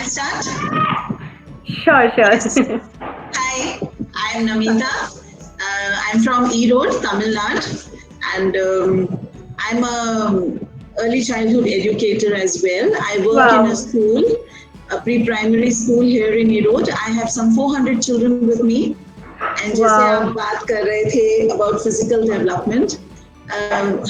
start? Sure. Hi, I am Namita. I'm from Erode, Tamil Nadu, and I'm a early childhood educator as well. I work in a Wow. school, a pre-primary school here in Erode. I have some 400 children with me. And जैसे आप Wow. बात कर रहे थे about physical development,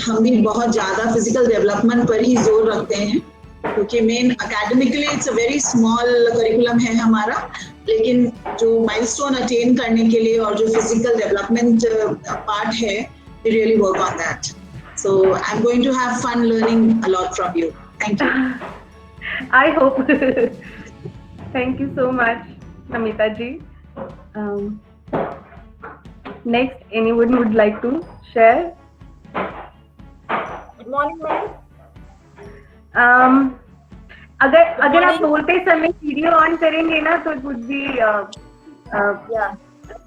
हम भी बहुत ज़्यादा फिजिकल डेवलपमेंट पर ही जोर रखते हैं क्योंकि main academically it's a very small curriculum है हमारा, लेकिन जो माइलस्टोन अटेन करने के लिए और जो फिजिकल डेवलपमेंट पार्ट है, we really work on that. So I'm going to have fun learning a lot from you. Thank you. I hope. Thank you so much, Namita ji. Next, anyone would like to share? Good morning, Um, ma'am. अगर आप बोलते समय video on करेंगे ना तो it would be Yeah.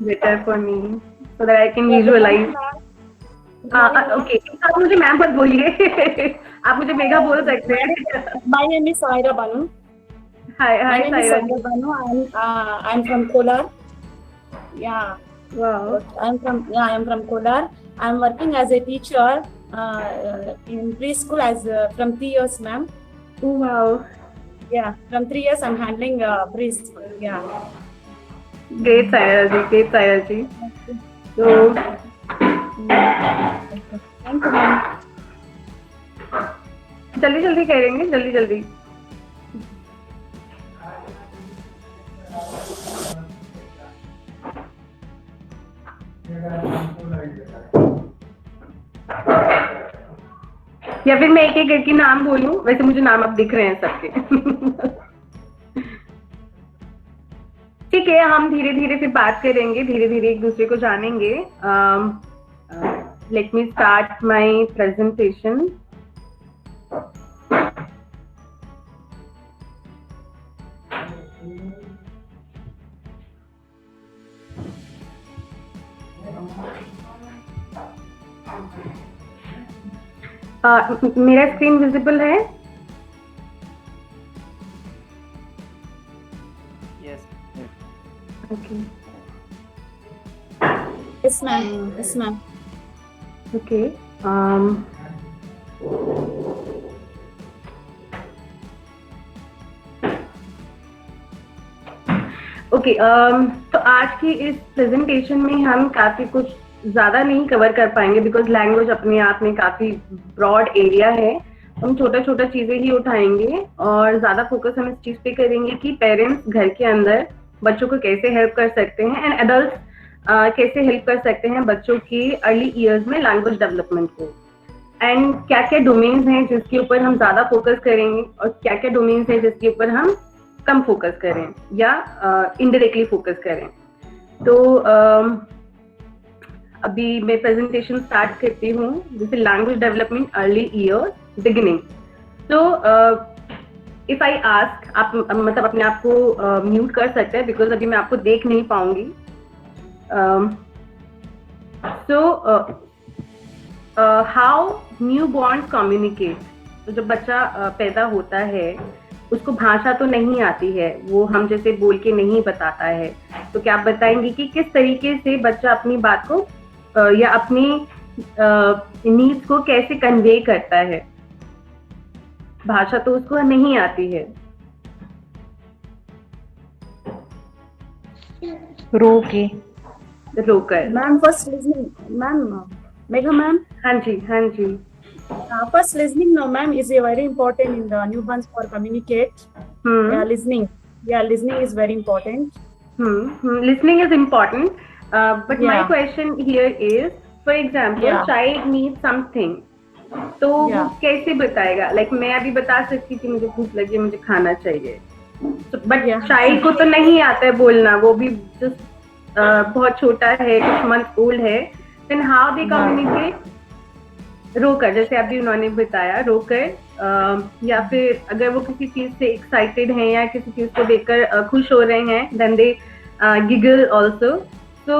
better for me so that I can Yeah, good visualize. morning, ma'am. Okay, आप मुझे ma'am मत बोलिए. आप मुझे मेघा बोल सकते हैं. My name is Saira Banu. Hi, My name is Saira. Saira Banu. I'm from Kolar. Yeah. Wow. I am from Kolar. I'm working as a teacher in preschool as from 3 years, ma'am. Oh, wow. Yeah, from 3 years I'm handling preschool. Yeah. Great, Saira ji. So, Thank you, ma'am. जल्दी करेंगे, जल्दी. या फिर मैं एक करके नाम बोलूं? वैसे मुझे नाम अब दिख रहे हैं सबके. ठीक है, हम धीरे फिर बात करेंगे, धीरे एक दूसरे को जानेंगे. Let me start my presentation. मेरा स्क्रीन विजिबल है? Yes. Okay. Yes, ma'am. Okay. Okay. तो आज की इस प्रेजेंटेशन में हम काफी कुछ ज्यादा नहीं कवर कर पाएंगे बिकॉज लैंग्वेज अपने आप में काफी ब्रॉड एरिया है. हम छोटा चीजें ही उठाएंगे और ज्यादा फोकस हम इस चीज पे करेंगे कि पेरेंट्स घर के अंदर बच्चों को कैसे हेल्प कर सकते हैं एंड एडल्ट कैसे हेल्प कर सकते हैं बच्चों की अर्ली ईयर्स में लैंग्वेज डेवलपमेंट को, एंड क्या डोमेन्स हैं जिसके ऊपर हम ज्यादा फोकस करेंगे और क्या डोमेन्स हैं जिसके ऊपर हम कम फोकस करें या इनडायरेक्टली फोकस करें. तो अभी मैं प्रेजेंटेशन स्टार्ट करती हूँ. जैसे language development early year beginning. तो इफ आई आस्क, आप मतलब अपने आप को म्यूट कर सकते हैं बिकॉज अभी मैं आपको देख नहीं पाऊंगी. So how new born communicate. तो जब बच्चा पैदा होता है उसको भाषा तो नहीं आती है, वो हम जैसे बोल के नहीं बताता है. तो क्या आप बताएंगे कि किस तरीके से बच्चा अपनी बात को या अपनी नीड्स को कैसे कन्वे करता है? भाषा तो उसको नहीं आती है. रोकर. Ma'am, first listening. Ma'am, Megha ma'am. हाँ जी. First listening, no, ma'am, is very important in the newborns for communicate. Yeah, listening. Yeah, listening is very important. Listening is important. But my Yeah. question here is, for example, Yeah. child needs something. तो वो Yeah. कैसे बताएगा? Like मैं अभी बता सकती थी मुझे भूख लगी है, मुझे खाना चाहिए. But Yeah. child को तो नहीं आता है बोलना, वो भी just बहुत छोटा है, कुछ months old है. Then how they communicate? रोकर, जैसे अभी उन्होंने बताया, रोकर. या फिर अगर वो किसी चीज से एक्साइटेड हैं या किसी चीज को देखकर खुश हो रहे हैं, then they giggle also. So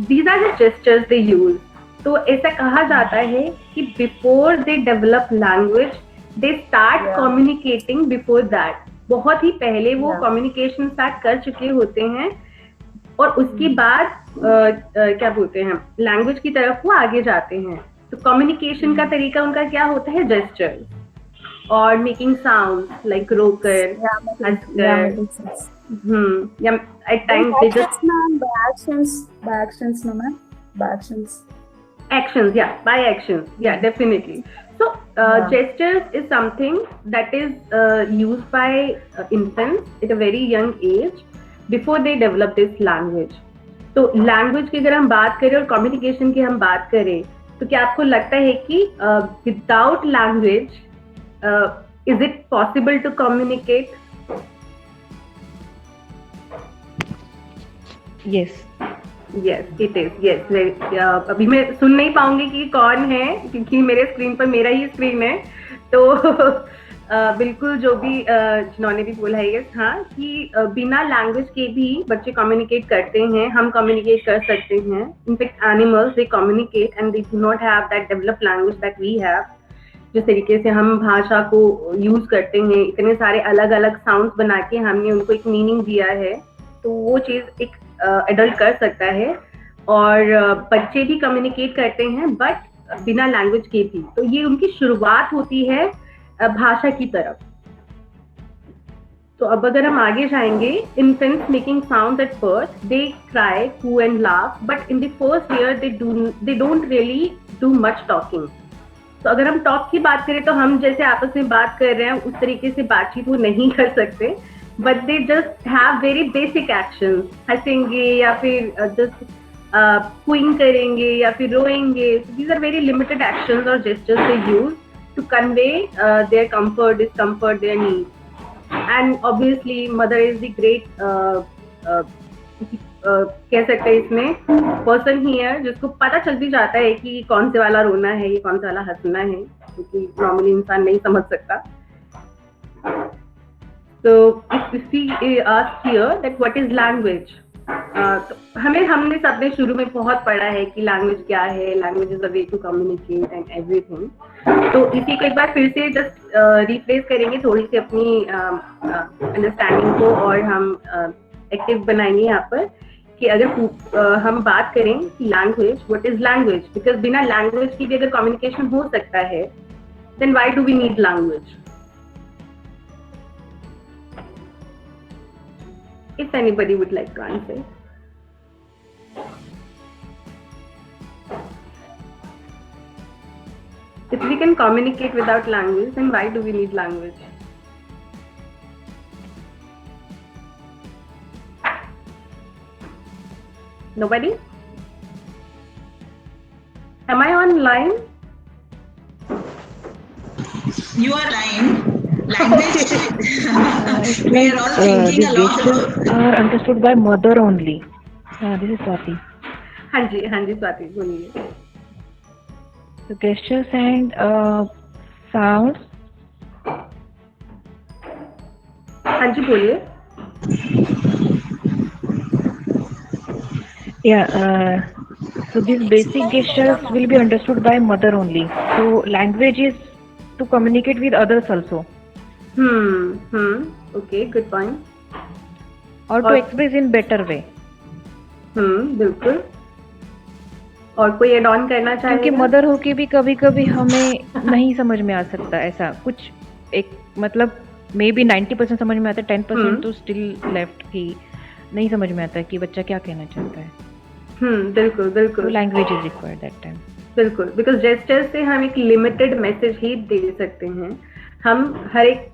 these are the gestures they use. तो ऐसा कहा जाता है कि before they develop language they start communicating before that. बहुत ही पहले वो कम्युनिकेशन स्टार्ट कर चुके होते हैं और उसके बाद क्या बोलते हैं लैंग्वेज की तरफ वो आगे जाते हैं। तो कम्युनिकेशन का तरीका उनका क्या होता है, जेस्चर और मेकिंग साउंड लाइक रोकर, या at times they just by actions no ma'am, by actions, by actions, definitely. So gestures is something that is used by infants at a very young age before they develop this language. तो language की अगर हम बात करें और communication की हम बात करें तो क्या आपको लगता है कि without language is it possible to communicate? Yes it is, yes. अभी मैं सुन नहीं पाऊंगी कि कौन है क्योंकि मेरे स्क्रीन पर मेरा ही स्क्रीन है, तो बिल्कुल जो भी जिन्होंने भी बोला है यस, हाँ, कि बिना लैंग्वेज के भी बच्चे कम्युनिकेट करते हैं, हम कम्युनिकेट कर सकते हैं। In fact animals they communicate and they do not have that developed language that we have. जिस तरीके से हम भाषा को यूज करते हैं, इतने सारे अलग अलग साउंड्स बना के हमने उनको एक मीनिंग दिया है, तो वो चीज एक एडल्ट कर सकता है और बच्चे भी कम्युनिकेट करते हैं बट बिना लैंग्वेज के भी। तो ये उनकी शुरुआत होती है भाषा की तरफ। तो अब अगर हम आगे जाएंगे, infants making sounds at birth, they cry, coo and laugh, but in the first year they don't really do much talking. तो अगर हम टॉक की बात करें तो हम जैसे आपस में बात कर रहे हैं उस तरीके से बातचीत वो नहीं कर सकते, but they just have very basic actions, हंसेंगे या फिर जस्ट cooing करेंगे या फिर रोएंगे। These are very limited actions or gestures they use to convey their comfort, discomfort, their needs. And obviously mother is the great कह सकते हैं इसमें पर्सन ही है जिसको पता चल भी जाता है कि कौन से वाला रोना है, ये कौन से वाला हंसना है, क्योंकि नॉर्मली इंसान नहीं समझ सकता। So if we ask here that what is language, तो हमने सबने शुरू में बहुत पढ़ा है कि लैंग्वेज क्या है, language is a way to communicate and everything. तो इसी को एक बार फिर से जस्ट रिफ्रेश करेंगे थोड़ी सी अपनी अंडरस्टैंडिंग को और हम एक्टिव बनाएंगे यहाँ पर कि अगर हम बात करें कि language, what is language, because बिना लैंग्वेज की भी अगर कम्युनिकेशन हो सकता है then why do we need language? If anybody would like to answer. If we can communicate without language, then why do we need language? Nobody? Am I online? You are lying. Language. We are all thinking a lot about. Are understood by mother only. This is Swati. हाँ जी स्वाति बोलिए। So gestures and sounds. हाँ जी बोलिए। Yeah. So these basic gestures will be understood by mother only. So language is to communicate with others also. Okay, good point. Or to express in better way. बिल्कुल। और कोई add on करना चाहे? क्योंकि mother होके भी कभी कभी हमें नहीं समझ में आ सकता ऐसा कुछ, एक मतलब मे बी 90% समझ में आता है, 10% तो स्टिल लेफ्ट की नहीं समझ में आता है कि बच्चा क्या कहना चाहता है। बिल्कुल बिल्कुल। Language is required that time. बिल्कुल, बिकॉज जेस्चर से हम एक लिमिटेड मैसेज ही दे सकते हैं, हम हर एक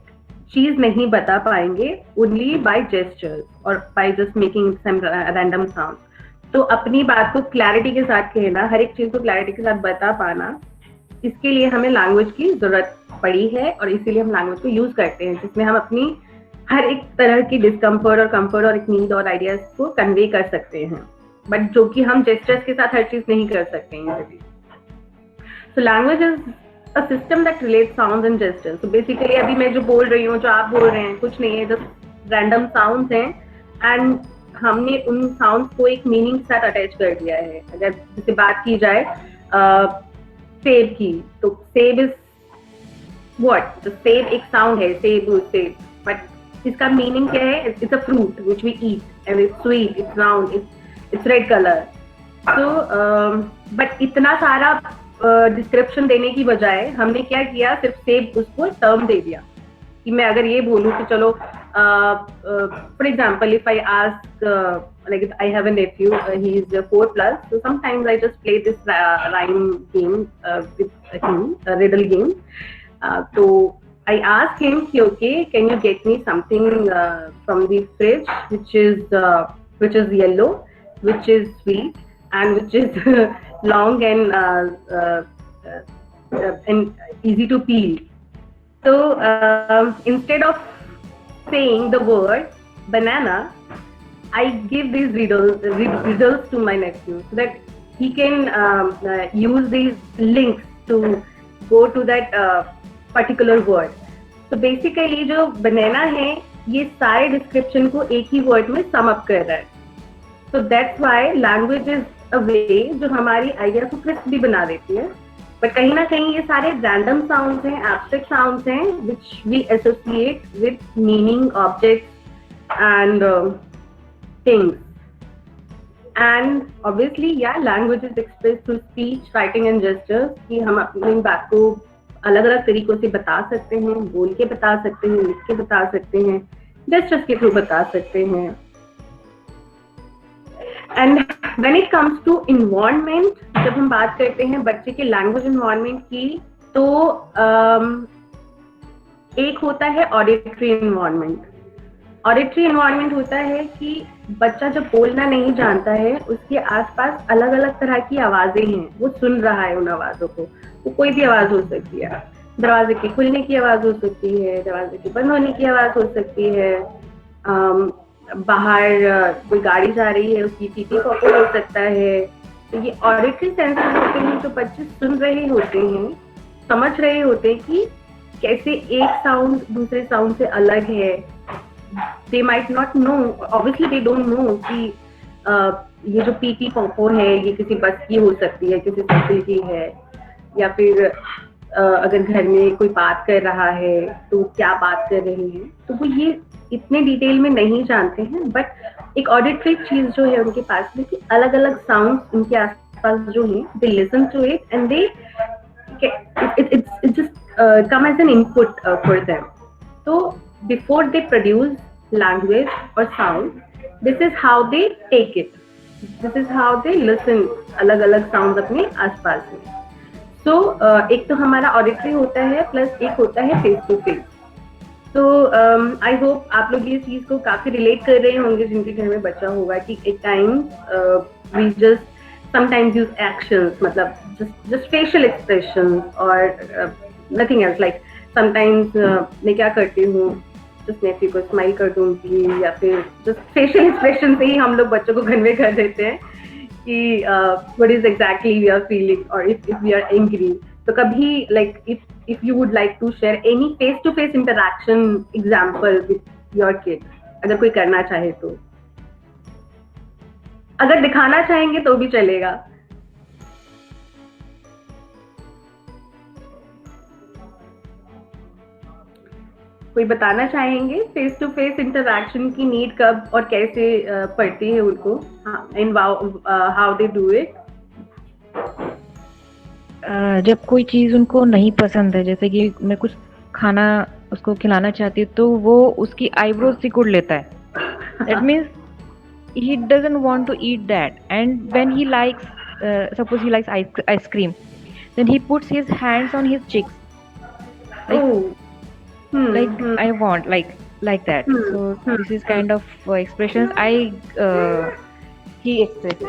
चीज नहीं बता पाएंगे ओनली बाय जेस्चर्स और by just making some random sound. तो अपनी बात को क्लैरिटी के साथ कहना, हर एक चीज को क्लैरिटी के साथ बता पाना, इसके लिए हमें लैंग्वेज की जरूरत पड़ी है और इसीलिए हम लैंग्वेज को यूज करते हैं, जिसमें हम अपनी हर एक तरह की डिस्कम्फर्ट और कंफर्ट और एक नीड और आइडियाज को कन्वे कर सकते हैं, बट जो कि हम जेस्चर्स के साथ हर चीज नहीं कर सकते हैं। So language is a system that relates sounds and gestures. So basically अभी मैं जो बोल रही हूँ, जो आप बोल रहे हैं, कुछ नहीं है, just random sounds हैं and हमने उन sounds को एक meaning के साथ attach कर दिया है। अगर जैसे बात की जाए सेब की, तो सेब is what? तो सेब एक sound है, सेब, but इसका मीनिंग क्या है? It's a fruit which we eat and it's sweet, it's round, it's red colour. तो बट इतना सारा डिस्क्रिप्शन देने की बजाय हमने क्या किया, सिर्फ सेब उसको टर्म दे दिया कि मैं अगर ये बोलूँ कि चलो for example if I ask like if I have a nephew, he is 4+, so sometimes I just play this rhyme game with him, a riddle game. So I ask him, okay, can you get me something from the fridge which is yellow, which is sweet, and which is long and easy to peel. So instead of saying the word banana, I give these riddles to my nephew so that he can use these links to go to that particular word. So basically जो banana है ये सारे description को एक ही word में sum up कर रहा है. So that's why language is a way जो हमारी idea को crisp भी बना देती है. But कहीं ना कहीं ये सारे random sounds हैं, abstract sounds हैं which we associate with meaning, objects and things. And obviously, yeah, language is expressed through speech, writing and gestures. कि हम अपनी बात को अलग-अलग तरीकों से बता सकते हैं, बोल के बता सकते हैं, लिख के बता सकते हैं, gestures के थ्रू बता सकते हैं. And when it comes to environment, जब हम बात करते हैं बच्चे के language environment की, तो एक होता है auditory environment. ऑडिटरी एनवायरनमेंट होता है कि बच्चा जब बोलना नहीं जानता है, उसके आसपास अलग अलग तरह की आवाजें हैं, वो सुन रहा है उन आवाजों को. वो कोई भी आवाज हो सकती है, दरवाजे के खुलने की आवाज हो सकती है, दरवाजे के बंद होने की आवाज हो सकती है, बाहर कोई गाड़ी जा रही है उसकी पीपी पॉपो हो सकता है. तो ये ऑडिटरी सेंसेस होते हैं जो बच्चे सुन रहे होते हैं, समझ रहे होते हैं कि कैसे एक साउंड दूसरे साउंड से अलग है. They might not know, obviously they don't know कि ये जो पीपी पॉपो है ये किसी बस की हो सकती है, किसी साइकिल की है, या फिर अगर घर में कोई बात कर रहा है तो क्या बात कर रहे हैं. तो वो ये इतने डिटेल में नहीं जानते हैं, बट एक ऑडिटरी चीज जो है उनके पास में कि अलग अलग साउंड उनके आसपास जो है, they listen to it and they it just come as an input for them. तो before they produce language or sound, this is how they take it, this is how they listen अलग अलग sounds अपने आसपास में. So एक तो हमारा auditory होता है प्लस एक होता है face to face. तो I hope आप लोग ये चीज को काफी relate कर रहे होंगे जिनके घर में बच्चा होगा कि एक time we just sometimes use actions, मतलब just facial expressions or nothing else. Like sometimes मैं क्या करती हूँ, जस्ट नेफी को स्माइल कर दूंगी, या फिर जस्ट फेशियल एक्सप्रेशन से ही हम लोग बच्चों को कन्वे कर देते हैं कि what is exactly we are feeling और इफ वी आर एंग्री. तो कभी like if you would like to share any face to face interaction example with your kid, अगर कोई करना चाहे तो, अगर दिखाना चाहेंगे तो भी चलेगा. कोई बताना चाहेंगे फेस टू फेस इंटरैक्शन की नीड कब और कैसे पड़ती है उनको, and how they do it? जब कोई चीज उनको नहीं पसंद है, जैसे कि मैं कुछ खाना उसको खिलाना चाहती हूँ तो वो उसकी आईब्रोज सिकुड़ लेता है. That means he doesn't want to eat that, and when he likes suppose he likes ice cream, then he puts his hands on his cheeks like I want like that. So this is kind of expressions he expresses.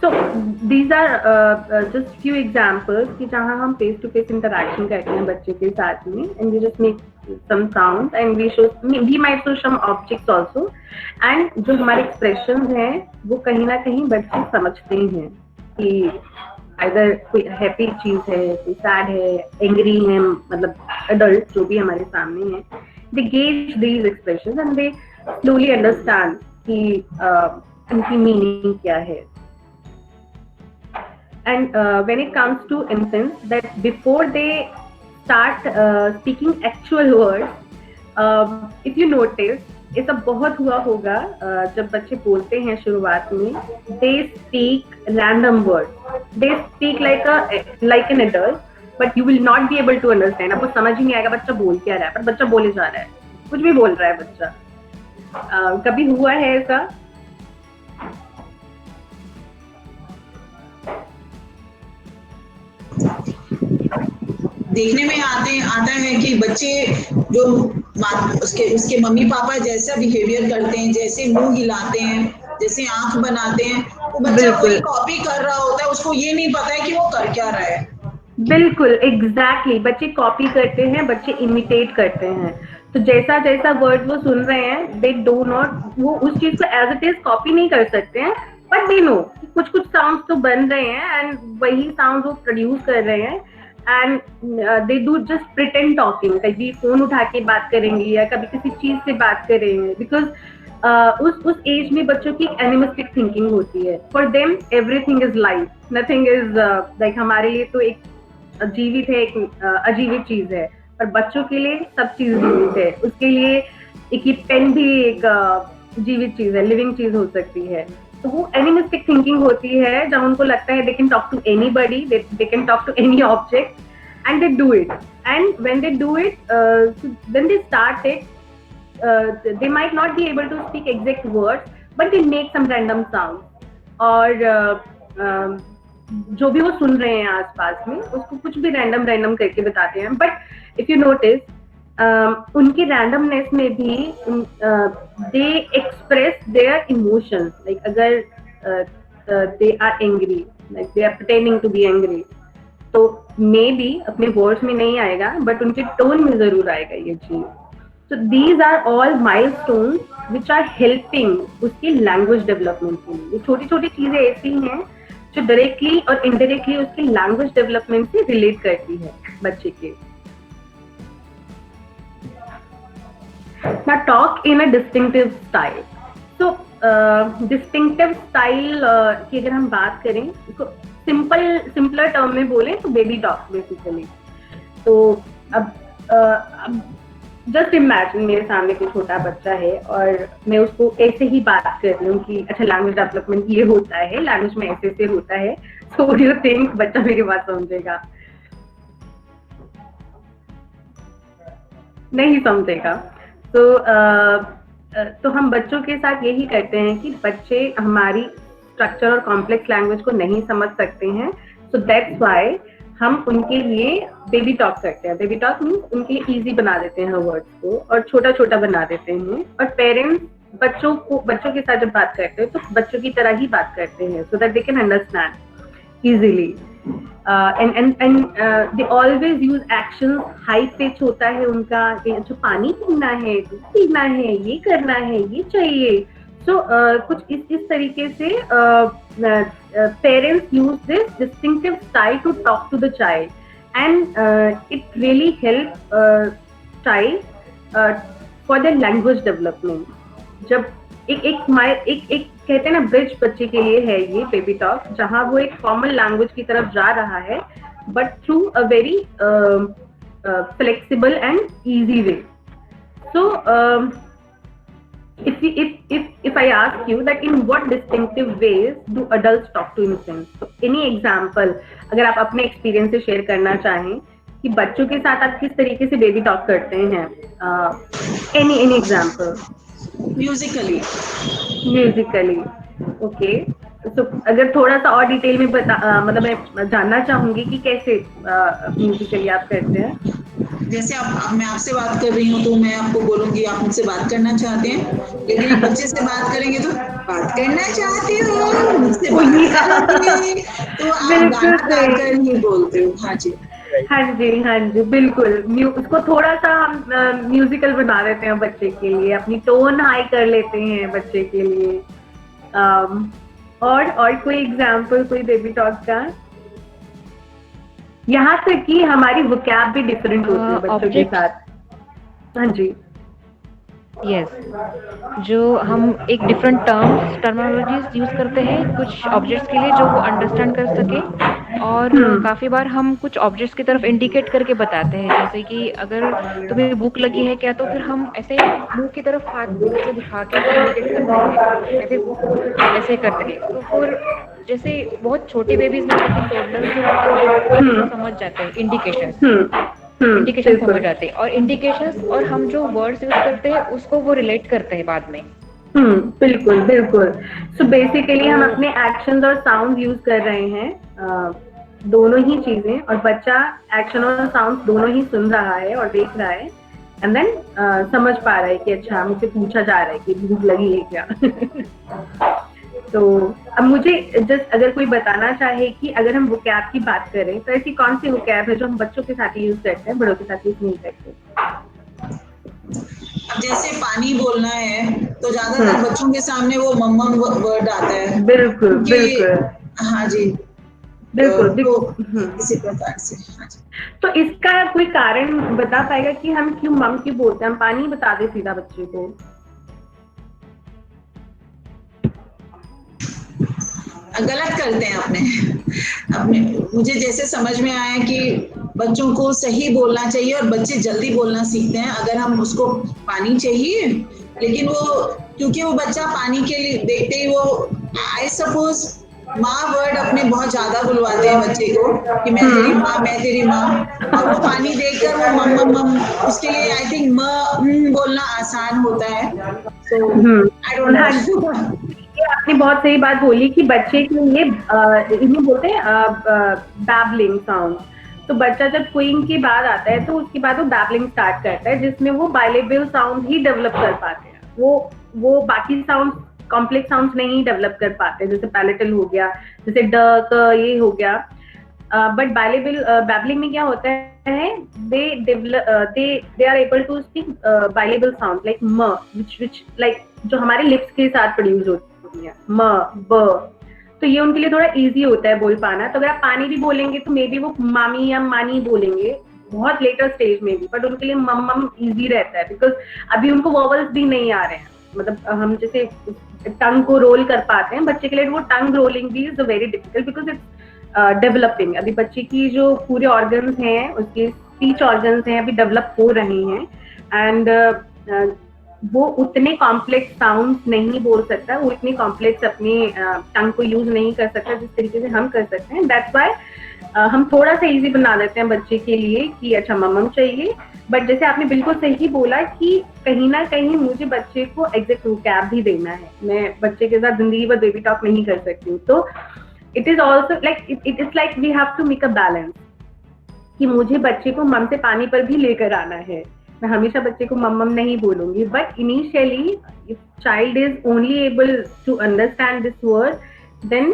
So these are just few examples कि जहाँ हम face to face interaction करते हैं बच्चे के साथ में, and we just make some sounds and we might show some objects also, and जो हमारे expressions हैं वो कहीं ना कहीं बच्चे समझते हैं कि either कोई हैप्पी चीज है, कोई सैड है, एंग्री है, मतलब एडल्ट जो भी हमारे सामने है, they gauge these expressions and they slowly understand कि इनकी मीनिंग क्या है. And when it comes to infants, that before they start speaking actual words, if you notice, ऐसा बहुत हुआ होगा जब बच्चे बोलते हैं शुरुआत में, they speak random word, they speak like an adult, but you will not be able to understand. आपको समझ ही नहीं आएगा बच्चा बोल क्या रहा है, पर बच्चा बोले जा रहा है, कुछ भी बोल रहा है बच्चा। कभी हुआ है ऐसा? देखने में आता है कि बच्चे जो उसके मम्मी पापा जैसा बिहेवियर करते हैं, जैसे मुंह हिलाते हैं, जैसे आंख बनाते हैं, वो बच्चा वही कॉपी कर रहा होता है, उसको ये नहीं पता है कि वो कर क्या रहा है। बिल्कुल, एग्जैक्टली, बच्चे कॉपी करते हैं, बच्चे इमिटेट करते हैं। तो जैसा जैसा वर्ड वो सुन रहे हैं, दे डू नॉट, वो उस चीज को एज इट इज कॉपी नहीं कर सकते हैं, बट दे नो कुछ कुछ साउंड्स तो बन रहे हैं एंड वही साउंड वो प्रोड्यूस कर रहे हैं, and they do just pretend talking. कभी फोन उठा के बात करेंगे या कभी किसी चीज से बात करेंगे, बिकॉज उस एज में बच्चों की एनिमिस्टिक थिंकिंग होती है। For them everything is life, nothing is like, हमारे लिए तो एक जीवित है, एक अजीवित चीज है, पर बच्चों के लिए सब चीज जीवित है। उसके लिए एक पेन भी एक जीवित चीज है, लिविंग चीज हो सकती है। तो वो एनिमिस्टिक थिंकिंग होती है, जब उनको लगता है they can talk to anybody, they can talk to any object and they do it, and when they do it then they start it, they might not be able to speak exact words, but they make some random sounds, और जो भी वो सुन रहे हैं आसपास में उसको कुछ भी रैंडम करके बताते हैं। बट इफ यू नोटिस, उनके रैंडमनेस में भी they express their emotions, like अगर they are angry, like they are pretending to be angry, तो मे बी अपने वर्ड्स में नहीं आएगा बट उनके टोन में जरूर आएगा ये चीज। So these are all milestones which are helping उसकी लैंग्वेज डेवलपमेंट के लिए। ये छोटी छोटी चीजें ऐसी हैं जो डायरेक्टली और इनडायरेक्टली उसकी लैंग्वेज डेवलपमेंट से रिलेट करती है बच्चे के। Now talk in a distinctive style. So distinctive style की अगर हम बात करें, इसको सिंपलर टर्म में बोले तो बेबी टॉक बेसिकली। तो अब जस्ट इमेजिन मेरे सामने कोई छोटा बच्चा है और मैं उसको ऐसे ही बात कर रही हूँ कि अच्छा लैंग्वेज डेवलपमेंट ये होता है, लैंग्वेज में ऐसे ऐसे होता है, so what do you think बच्चा मेरी बात समझेगा? नहीं समझेगा। तो हम बच्चों के साथ यही करते हैं कि बच्चे हमारी स्ट्रक्चर और कॉम्प्लेक्स लैंग्वेज को नहीं समझ सकते हैं, सो दैट्स व्हाई हम उनके लिए बेबी टॉक करते हैं। बेबी टॉक मीन्स उनके लिए इजी बना देते हैं वर्ड्स को और छोटा छोटा बना देते हैं, और पेरेंट्स बच्चों के साथ जब बात करते हैं तो बच्चों की तरह ही बात करते हैं, so that they can understand easily. And they always use actions, high pitch होता है उनका, जो पानी पीना है, दूध पीना है, ये करना है, ये चाहिए। सो कुछ इस तरीके से parents use this distinctive style to talk to the child, and it really helps child for their language development. जब एक कहते हैं ना ब्रिज बच्चे के लिए है ये बेबी टॉक, जहाँ वो एक कॉमन लैंग्वेज की तरफ जा रहा है but through a very flexible and easy way. So if I ask you that in what distinctive ways do adults talk to infants, so any example अगर आप अपने एक्सपीरियंस से शेयर करना चाहें कि बच्चों के साथ आप किस तरीके से बेबी टॉक करते हैं, any एग्जांपल? म्यूजिकली। ओके, तो अगर थोड़ा सा और डिटेल में मतलब मैं जानना चाहूंगी कि कैसे म्यूजिकली आप करते हैं। जैसे मैं आपसे बात कर रही हूँ तो मैं आपको बोलूंगी आप मुझसे बात करना चाहते हैं, लेकिन एक बच्चे से बात करेंगे तो बात करना चाहते हो, मुझसे बात करोगे, तो आप गाना गाकर ही बोलते हो। हाँ जी, हाँ जी बिल्कुल। उसको थोड़ा सा हम म्यूजिकल बना देते हैं बच्चे के लिए, अपनी टोन हाई कर लेते हैं बच्चे के लिए। और कोई एग्जाम्पल कोई बेबी टॉक का? यहाँ तक कि हमारी वोकैब भी डिफरेंट होती है बच्चों के साथ। हाँ जी, यस, जो हम एक डिफरेंट टर्मिनोलॉजीज यूज करते हैं कुछ ऑब्जेक्ट्स के लिए जो वो अंडरस्टैंड कर सके, और काफी बार हम कुछ ऑब्जेक्ट्स की तरफ इंडिकेट करके बताते हैं, जैसे कि अगर तुम्हें भूख लगी है क्या, तो फिर हम ऐसे मुंह की तरफ हाथ ऐसे दिखा के इंडिकेट करते हैं, ऐसे करते हैं। तो फिर जैसे बहुत छोटे बेबीज में, लेकिन टोडलर्स जो होते हैं वो समझ जाते हैं इंडिकेशन समझ जाते हैं, और इंडिकेशंस और हम जो वर्ड्स यूज करते हैं उसको वो रिलेट करते हैं बाद में। बिल्कुल बिल्कुल। सो बेसिकली हम अपने एक्शंस और साउंड यूज कर रहे हैं, दोनों ही चीजें, और बच्चा एक्शन और साउंड दोनों ही सुन रहा है और देख रहा है, एंड देन समझ पा रहा है कि अच्छा मुझे पूछा जा रहा है कि भूख लगी है क्या। तो अब मुझे जस्ट अगर कोई बताना चाहे कि अगर हम वोकैब की बात करें तो ऐसी कौन सी वोकैब है जो हम बच्चों के साथ यूज करते हैं, बड़ों के साथ यूज नहीं करते? जैसे पानी बोलना है तो ज्यादातर बच्चों के सामने वो मम्मम वर्ड आता है। बिल्कुल बिल्कुल। हाँ जी, बिल्कुल इसी प्रकार से। हाँ जी। तो इसका कोई कारण बता पाएगा कि हम क्यों मम क्यों बोलते हैं? हम पानी बता दे सीधा बच्चे को। गलत करते हैं अपने मुझे जैसे समझ में आया कि बच्चों को सही बोलना चाहिए और बच्चे जल्दी बोलना सीखते हैं अगर हम उसको पानी चाहिए, लेकिन वो क्योंकि वो बच्चा पानी के लिए देखते ही वो आई सपोज माँ वर्ड अपने बहुत ज्यादा बुलवाते हैं बच्चे को कि मैं तेरी माँ, मैं तेरी माँ, और वो पानी देखकर वो मम मम मम, उसके लिए आई थिंक बोलना आसान होता है। सो आई डोंट नो। आपने बहुत सही बात बोली कि बच्चे के लिए इन्हें बोलते हैं बैबलिंग साउंड। तो बच्चा जब क्वीइंग के बाद आता है तो उसके बाद वो बैबलिंग स्टार्ट करता है, जिसमें वो बाइलेबल साउंड ही डेवलप कर पाते हैं। वो बाकी साउंड कॉम्प्लेक्स साउंड्स नहीं डेवलप कर पाते, जैसे पैलेटल हो गया, जैसे ड क ये हो गया। बट बाइलेबल बैबलिंग में क्या होता है, they are able to speak bileable sounds like m, which like जो हमारे लिप्स के साथ प्रोड्यूस होती है, म ब, तो ये उनके लिए थोड़ा इजी होता है बोल पाना। तो अगर आप पानी भी बोलेंगे तो मे बी वो मामी या मानी बोलेंगे बहुत लेटर स्टेज में भी, बट उनके लिए मम मम इजी रहता है बिकॉज अभी उनको वॉवल्स भी नहीं आ रहे हैं। मतलब हम जैसे टंग को रोल कर पाते हैं, बच्चे के लिए वो टंग रोलिंग भी is very difficult because it's developing. अभी बच्चे की जो पूरे ऑर्गन्स हैं, उसके स्पीच ऑर्गन्स हैं, अभी डेवलप हो रहे हैं, एंड वो उतने कॉम्प्लेक्स साउंड्स नहीं बोल सकता, वो इतने कॉम्प्लेक्स अपने टंग को यूज नहीं कर सकता जिस तरीके से हम कर सकते हैं। दैट्स व्हाई हम थोड़ा सा इजी बना देते हैं बच्चे के लिए कि अच्छा मम्मम चाहिए। बट जैसे आपने बिल्कुल सही बोला कि कहीं ना कहीं मुझे बच्चे को एग्जैक्ट वोकैब भी देना है, मैं बच्चे के साथ जिंदगी भर बेबी टॉक नहीं कर सकती हूँ। तो it is also like it is like we have to make a balance कि मुझे बच्चे को मम से पानी पर भी लेकर आना है। मैं हमेशा बच्चे को मम नहीं बोलूंगी, but initially if child is only able to understand this word, then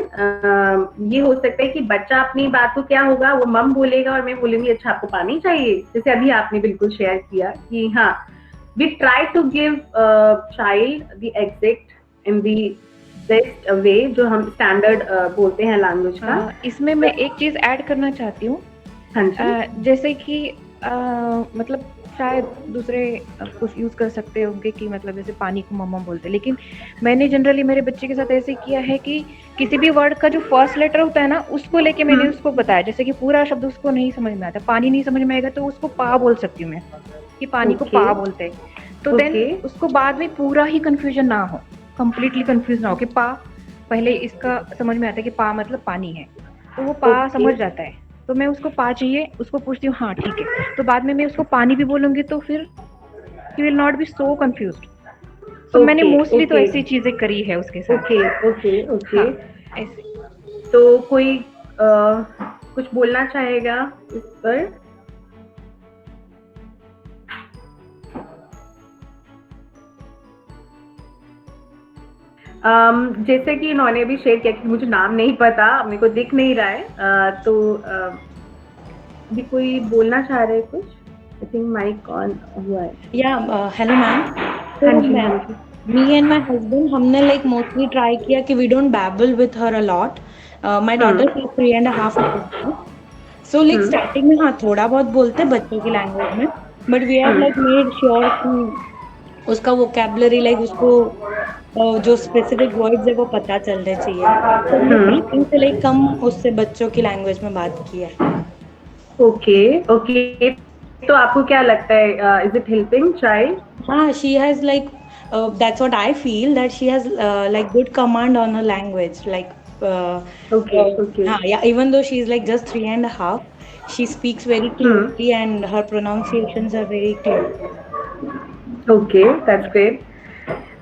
ये हो सकता है कि बच्चा अपनी बात को क्या होगा, वो मम बोलेगा और मैं बोलूंगी अच्छा आपको पानी चाहिए। जैसे अभी आपने बिल्कुल शेयर किया कि हाँ, we try to give child the exact in the best way जो हम स्टैंडर्ड बोलते हैं लैंग्वेज का। इसमें मैं एक चीज ऐड करना चाहती हूँ। हाँ जी। जैसे कि मतलब शायद दूसरे कुछ यूज कर सकते होंगे कि मतलब जैसे पानी को मम्मा बोलते हैं, लेकिन मैंने जनरली मेरे बच्चे के साथ ऐसे किया है कि किसी भी वर्ड का जो फर्स्ट लेटर होता है ना, उसको लेके मैंने उसको बताया। जैसे कि पूरा शब्द उसको नहीं समझ में आता, पानी नहीं समझ में आएगा तो उसको पा बोल सकती हूँ मैं कि पानी को पा बोलते हैं। तो देन उसको बाद में पूरा ही कंफ्यूजन ना हो, कंप्लीटली कंफ्यूज ना हो कि पा, पहले इसका समझ में आता है कि पा मतलब पानी है, तो वो पा समझ जाता है। तो मैं उसको पा चाहिए, उसको पूछती हूँ हाँ ठीक है, तो बाद में मैं उसको पानी भी बोलूंगी तो फिर he will not B so confused. तो मैंने मोस्टली तो ऐसी चीजें करी है उसके साथ। ओके हाँ, ऐसे। तो कोई कुछ बोलना चाहेगा इस पर? जैसे कि इन्होंने भी शेयर किया कि मुझे नाम नहीं पता, मेरे को दिख नहीं रहा है, तो भी कोई बोलना चाह रहे हैं कुछ? आई थिंक माइक ऑन हुआ है। या हेलो मैम। तो मी एंड माय हस्बैंड हमने लाइक मोस्टली ट्राई किया कि we don't babble with her a lot. My daughter is 3.5 years, so like starting में हाँ थोड़ा बहुत बोलते बच्चों की लैंग्वेज में, but we have like made sure कि उसका वोकेबलरी लाइक उसको जो स्पेसिफिक वर्ड्स है वो पता चलने चाहिए। तो हमने स्टार्टिंग से लाइक कम उससे बच्चों की लैंग्वेज में बात की है। ओके तो आपको क्या लगता है, इज इट हेल्पिंग चाइल्ड? हाँ, she has like that's what I feel, that she has like good command on her language, like Okay. हाँ, yeah, even though she is like just 3.5, she speaks very clearly and her pronunciations are very clear. Okay that's great.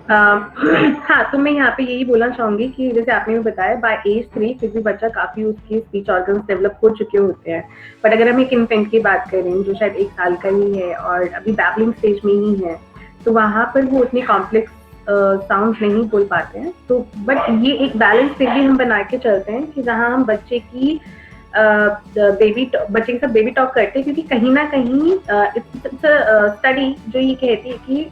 हाँ, तो मैं यहाँ पे यही बोलना चाहूंगी कि जैसे आपने भी बताया बाय एज 3 फिर भी बच्चा काफी उसके स्पीच ऑर्गन्स डेवलप हो चुके होते हैं। बट अगर हम एक इन्फेंट की बात करें जो शायद 1 साल का ही है और अभी बैबलिंग स्टेज में ही है, तो वहां पर वो उतने कॉम्प्लेक्स साउंड नहीं बोल पाते हैं। तो बट ये एक बैलेंस फिर भी हम बना के चलते हैं कि जहाँ हम बच्चे की बच्चे के साथ बेबी टॉक करते हैं, क्योंकि कहीं ना कहीं स्टडी जो ये कहती है कि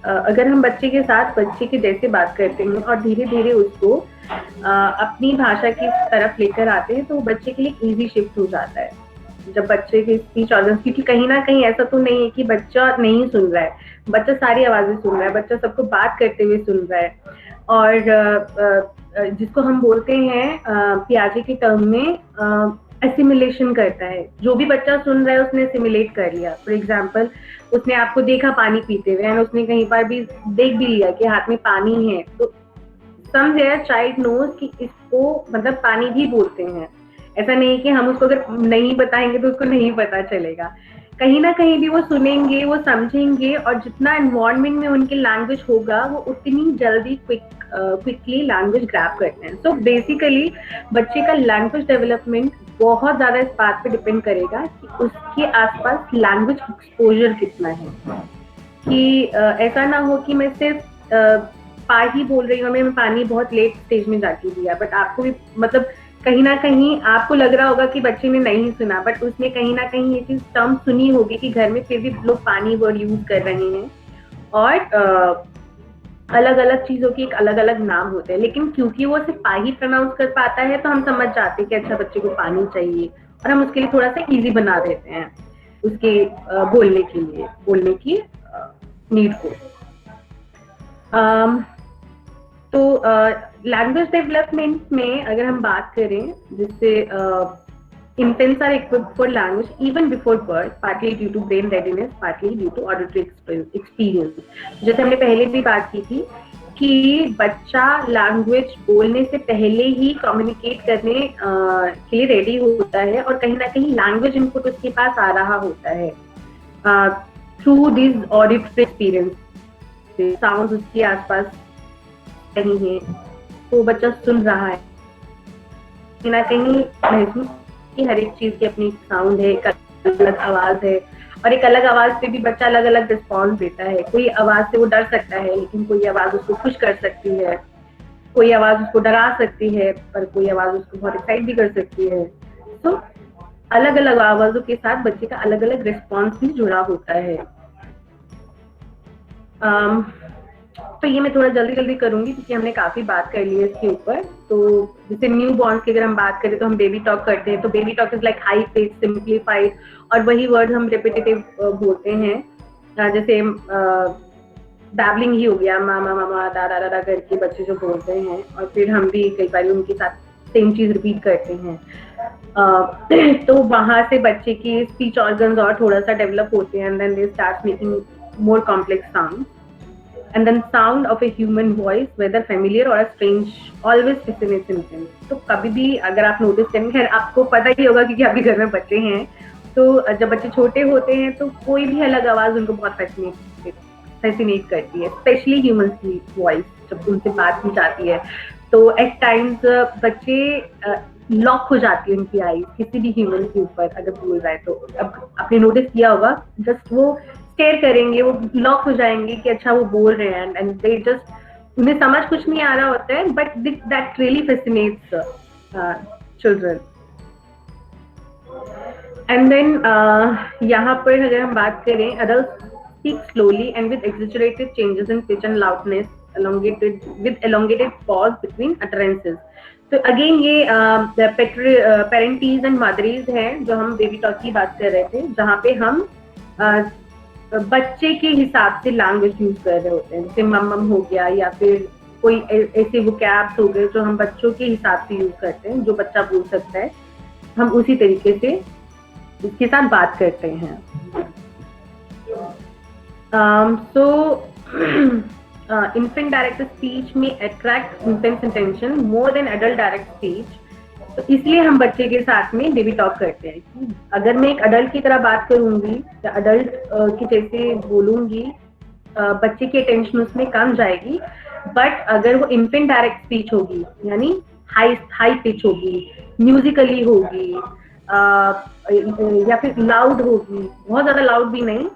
अगर हम बच्चे के साथ बच्चे के जैसे बात करते हैं और धीरे धीरे उसको अपनी भाषा की तरफ लेकर आते हैं, तो बच्चे के लिए इजी शिफ्ट हो जाता है। जब बच्चे के स्पीच ऑर्गन्स, क्योंकि कहीं ना कहीं ऐसा तो नहीं है कि बच्चा नहीं सुन रहा है, बच्चा सारी आवाजें सुन रहा है, बच्चा सबको बात करते हुए सुन रहा है। और जिसको हम बोलते हैं पियाजे के टर्म में एसिमिलेशन करता है। जो भी बच्चा सुन रहा है उसने एसिमिलेट कर लिया। फॉर एग्जाम्पल, उसने आपको देखा पानी पीते हुए और उसने कहीं पर भी देख भी लिया कि हाथ में पानी है, तो समवेयर चाइल्ड नोज कि इसको मतलब पानी भी बोलते हैं। ऐसा नहीं कि हम उसको अगर नहीं बताएंगे तो उसको नहीं पता चलेगा। कहीं ना कहीं भी वो सुनेंगे, वो समझेंगे, और जितना एनवायरनमेंट में उनकी लैंग्वेज होगा वो उतनी जल्दी क्विकली लैंग्वेज ग्रैब करते हैं। सो बेसिकली बच्चे का लैंग्वेज डेवलपमेंट बहुत ज्यादा इस बात पे डिपेंड करेगा कि उसके आसपास लैंग्वेज एक्सपोजर कितना है। कि ऐसा ना हो कि मैं सिर्फ पा ही बोल रही हूँ, मैं पानी बहुत लेट स्टेज में जाके दिया, बट आपको भी मतलब कहीं ना कहीं आपको लग रहा होगा कि बच्चे ने नहीं सुना, बट उसने कहीं ना कहीं ये चीज टर्म सुनी होगी कि घर में फिर भी लोग पानी वर्ड यूज कर रहे हैं, और अलग अलग चीजों के एक अलग अलग नाम होते हैं। लेकिन क्योंकि वो सिर्फ पा ही प्रोनाउंस कर पाता है तो हम समझ जाते हैं कि अच्छा बच्चे को पानी चाहिए, और हम उसके लिए थोड़ा सा इजी बना देते हैं उसके बोलने की नीड को। तो लैंग्वेज डेवलपमेंट में अगर हम बात करें, जिससे infants are equipped for language even before birth, partly due to brain readiness, partly due to auditory experience. जैसे हमने पहले भी बात की थी कि बच्चा लैंग्वेज बोलने से पहले ही कम्युनिकेट करने के लिए रेडी होता है, और कहीं ना कहीं लैंग्वेज इनपुट उसके पास आ रहा होता है through this auditory experience. Sound उसके आसपास कहीं है तो बच्चा सुन रहा है, कहीं ना कहीं महसूस कि हर एक चीज की अपनी साउंड है, एक अलग आवाज है, और एक अलग आवाज पे भी बच्चा अलग अलग रिस्पॉन्स देता है। कोई आवाज से वो डर सकता है, लेकिन कोई आवाज उसको खुश कर सकती है, कोई आवाज उसको डरा सकती है, पर कोई आवाज उसको बहुत एक्साइट भी कर सकती है। तो अलग अलग आवाजों के साथ बच्चे का अलग अलग रिस्पॉन्स भी जुड़ा होता है। तो ये मैं थोड़ा जल्दी करूंगी क्योंकि हमने काफी बात कर ली है इसके ऊपर। तो जैसे न्यू बॉर्न्स की अगर हम बात करें तो हम बेबी टॉक करते हैं, तो baby talk is like high pace simplified, और वही वर्ड हम रिपीटेटिव बोलते हैं। जैसे बैबलिंग ही हो गया, मामा मामा दादा दादा करके बच्चे जो बोलते हैं, और फिर हम भी कई बार उनके साथ सेम चीज रिपीट करते हैं। तो वहां से बच्चे की स्पीच ऑर्गन्स और थोड़ा सा डेवलप होते हैं, and then they start making more complex sound. And then sound of a human voice, whether familiar or a strange, always fascinates infants. तो कभी भी अगर आप नोटिस करेंगे, खैर आपको पता ही होगा क्योंकि आपके घर में बच्चे हैं, तो जब बच्चे छोटे होते हैं तो कोई भी अलग आवाज उनको बहुत फैसिनेट करती है, स्पेशली ह्यूमन की वॉइस जब उनसे बात की जाती है। तो एट टाइम्स बच्चे लॉक हो जाती है उनकी आईज किसी भी ह्यूमन के ऊपर अगर बोल रहा है तो। अब आपने नोटिस किया होगा, जस्ट वो स्टेयर करेंगे, वो लॉक हो जाएंगे कि अच्छा वो बोल रहे हैं, एंड दे जस्ट, उन्हें समझ कुछ नहीं आ रहा होता है, but that really fascinates children. And then यहाँ पर अगर हम बात करें, adult speak slowly and with exaggerated changes in pitch and loudness with elongated pause between utterances. तो अगेन ये पेरेंटीज एंड मदरीज हैं जो हम बेबी टॉक की बात कर रहे थे, जहाँ पे हम बच्चे के हिसाब से लैंग्वेज यूज कर रहे होते हैं, जैसे मम हो गया या फिर कोई ऐसे वोकैब्स हो गए जो हम बच्चों के हिसाब से यूज करते हैं, जो बच्चा बोल सकता है हम उसी तरीके से उसके साथ बात करते हैं. Infant direct speech may attract infant's attention more than adult direct speech. तो इसलिए हम बच्चे के साथ में बेबी टॉक करते हैं कि अगर मैं एक अडल्ट की तरह बात करूंगी या अडल्ट की जैसे बोलूंगी, बच्चे की अटेंशन उसमें कम जाएगी. बट अगर वो इन्फेंट डायरेक्ट स्पीच होगी, यानी हाई पिच होगी, म्यूजिकली होगी, या फिर लाउड होगी, बहुत ज्यादा लाउड भी नहीं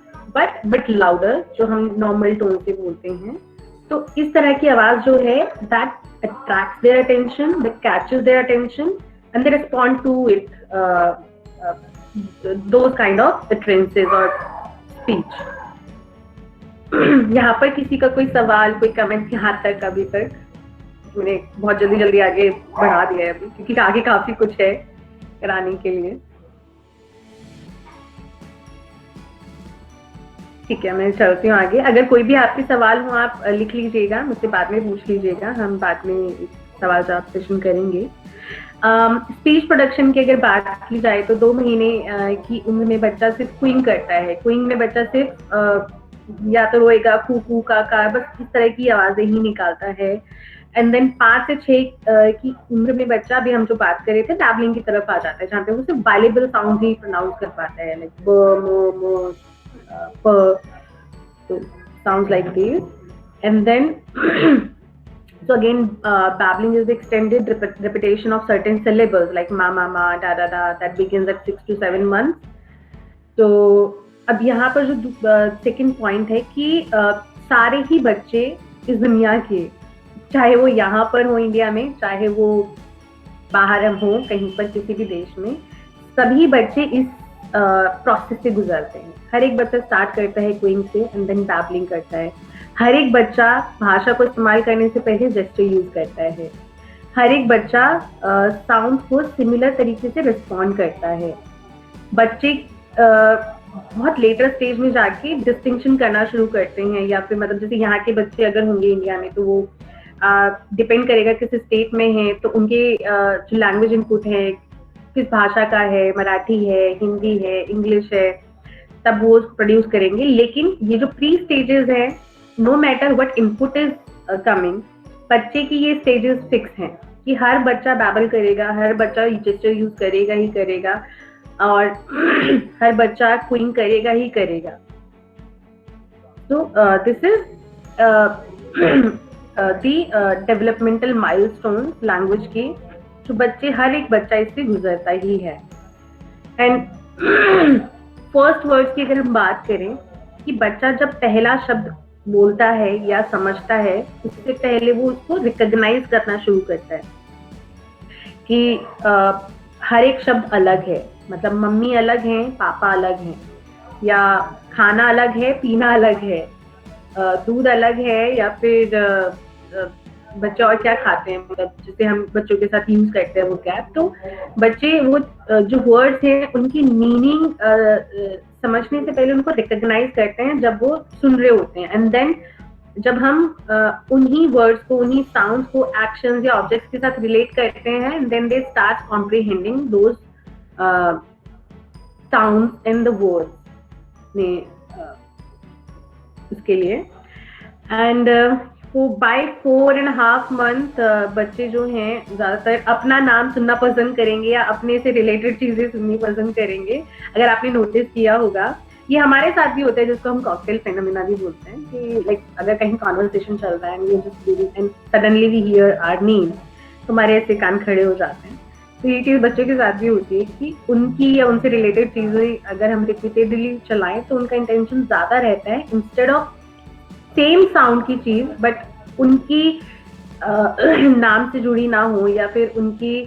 बट लाउडर, जो हम नॉर्मल टोन से बोलते हैं, तो इस तरह की आवाज जो है that attracts their attention, that catches their attention, and they respond to it, those kind of utterances or speech. यहाँ पर किसी का कोई सवाल, कोई कमेंट यहाँ तक? अभी तक मैंने बहुत जल्दी आगे बढ़ा दिया है अभी, क्योंकि आगे काफी कुछ है कराने के लिए. ठीक है, मैं चलती हूँ आगे. अगर कोई भी आपके सवाल हो आप लिख लीजिएगा, मुझसे बाद में पूछ लीजिएगा, हम बाद में सवाल जवाब सेशन करेंगे. स्पीच प्रोडक्शन की अगर बात की जाए तो 2 महीने की उम्र में बच्चा सिर्फ क्विंग करता है. क्विंग में बच्चा सिर्फ या तो रोएगा, कू का, बस इस तरह की आवाजें ही निकालता है. एंड देन 5 से 6 की उम्र में बच्चा, अभी हम जो बात कर रहे थे, बैबलिंग की तरफ आ जाता है, जहाँ पे वो सिर्फ बाइलेबल साउंड ही प्रोनाउंस कर पाता है, लाइक ब, मो, so sounds like this. And then so again babbling is the extended repetition of certain syllables like ma, da, that begins at 6 to 7 months. तो अब यहाँ पर जो सेकंड पॉइंट है कि सारे ही बच्चे इस दुनिया के, चाहे वो यहाँ पर हो इंडिया में, चाहे वो बाहर हो कहीं पर किसी भी देश में, सभी बच्चे इस प्रोसेस से गुजरते हैं. हर एक बच्चा स्टार्ट करता है क्विंग से एंड देन बैबलिंग करता है. हर एक बच्चा भाषा को इस्तेमाल करने से पहले जेस्चर यूज करता है. हर एक बच्चा साउंड को सिमिलर तरीके से रिस्पॉन्ड करता है. बच्चे बहुत लेटर स्टेज में जाके डिस्टिंक्शन करना शुरू करते हैं, या फिर मतलब जैसे यहाँ के बच्चे अगर होंगे इंडिया में तो वो डिपेंड करेगा किस स्टेट में है, तो उनके जो लैंग्वेज इनपुट है किस भाषा का है, मराठी है, हिंदी है, इंग्लिश है, तब वो प्रोड्यूस करेंगे. लेकिन ये जो प्री स्टेजेस है, no matter what input is coming, बच्चे की ये स्टेजेस फिक्स हैं कि हर बच्चा बैबल करेगा, हर बच्चा जेस्चर यूज करेगा ही करेगा, और हर बच्चा क्विंग करेगा ही करेगा. तो this is the developmental milestone language के, जो बच्चे, हर एक बच्चा इससे गुजरता ही है. एंड फर्स्ट वर्ड्स की अगर हम बात करें कि बच्चा जब पहला शब्द बोलता है या समझता है, उससे पहले वो उसको रिकॉग्नाइज करना शुरू करता है कि हर एक शब्द अलग है, मतलब मम्मी अलग है, पापा अलग हैं, या खाना अलग है, पीना अलग है, दूध अलग है, या फिर बच्चे और क्या खाते हैं, मतलब जिसे हम बच्चों के साथ यूज करते हैं वो कैप. तो बच्चे वो जो वर्ड्स हैं उनकी मीनिंग समझने से पहले उनको रिकॉग्नाइज करते हैं जब वो सुन रहे होते हैं. एंड देन जब हम उन्हीं वर्ड्स को, उन्हीं साउंड्स को एक्शंस या ऑब्जेक्ट्स के साथ रिलेट करते हैं, and then they start comprehending those sounds in the words में उसके लिए. एंड वो बाय 4.5 months बच्चे जो हैं ज्यादातर अपना नाम सुनना पसंद करेंगे या अपने से रिलेटेड चीजें सुननी पसंद करेंगे. अगर आपने नोटिस किया होगा, ये हमारे साथ भी होता है, जिसको हम कॉकटेल फेनोमेना भी बोलते हैं, कि लाइक अगर कहीं कॉन्वर्सेशन चल रहा है and suddenly we hear our name, तो हमारे ऐसे कान खड़े हो जाते हैं. तो ये चीज बच्चों के साथ भी होती है कि उनकी या उनसे रिलेटेड चीजें अगर हम रिपीटेडली चलाएं तो उनका इंटेंशन ज्यादा रहता है, इंस्टेड ऑफ सेम साउंड की चीज बट उनकी नाम से जुड़ी ना हो, या फिर उनकी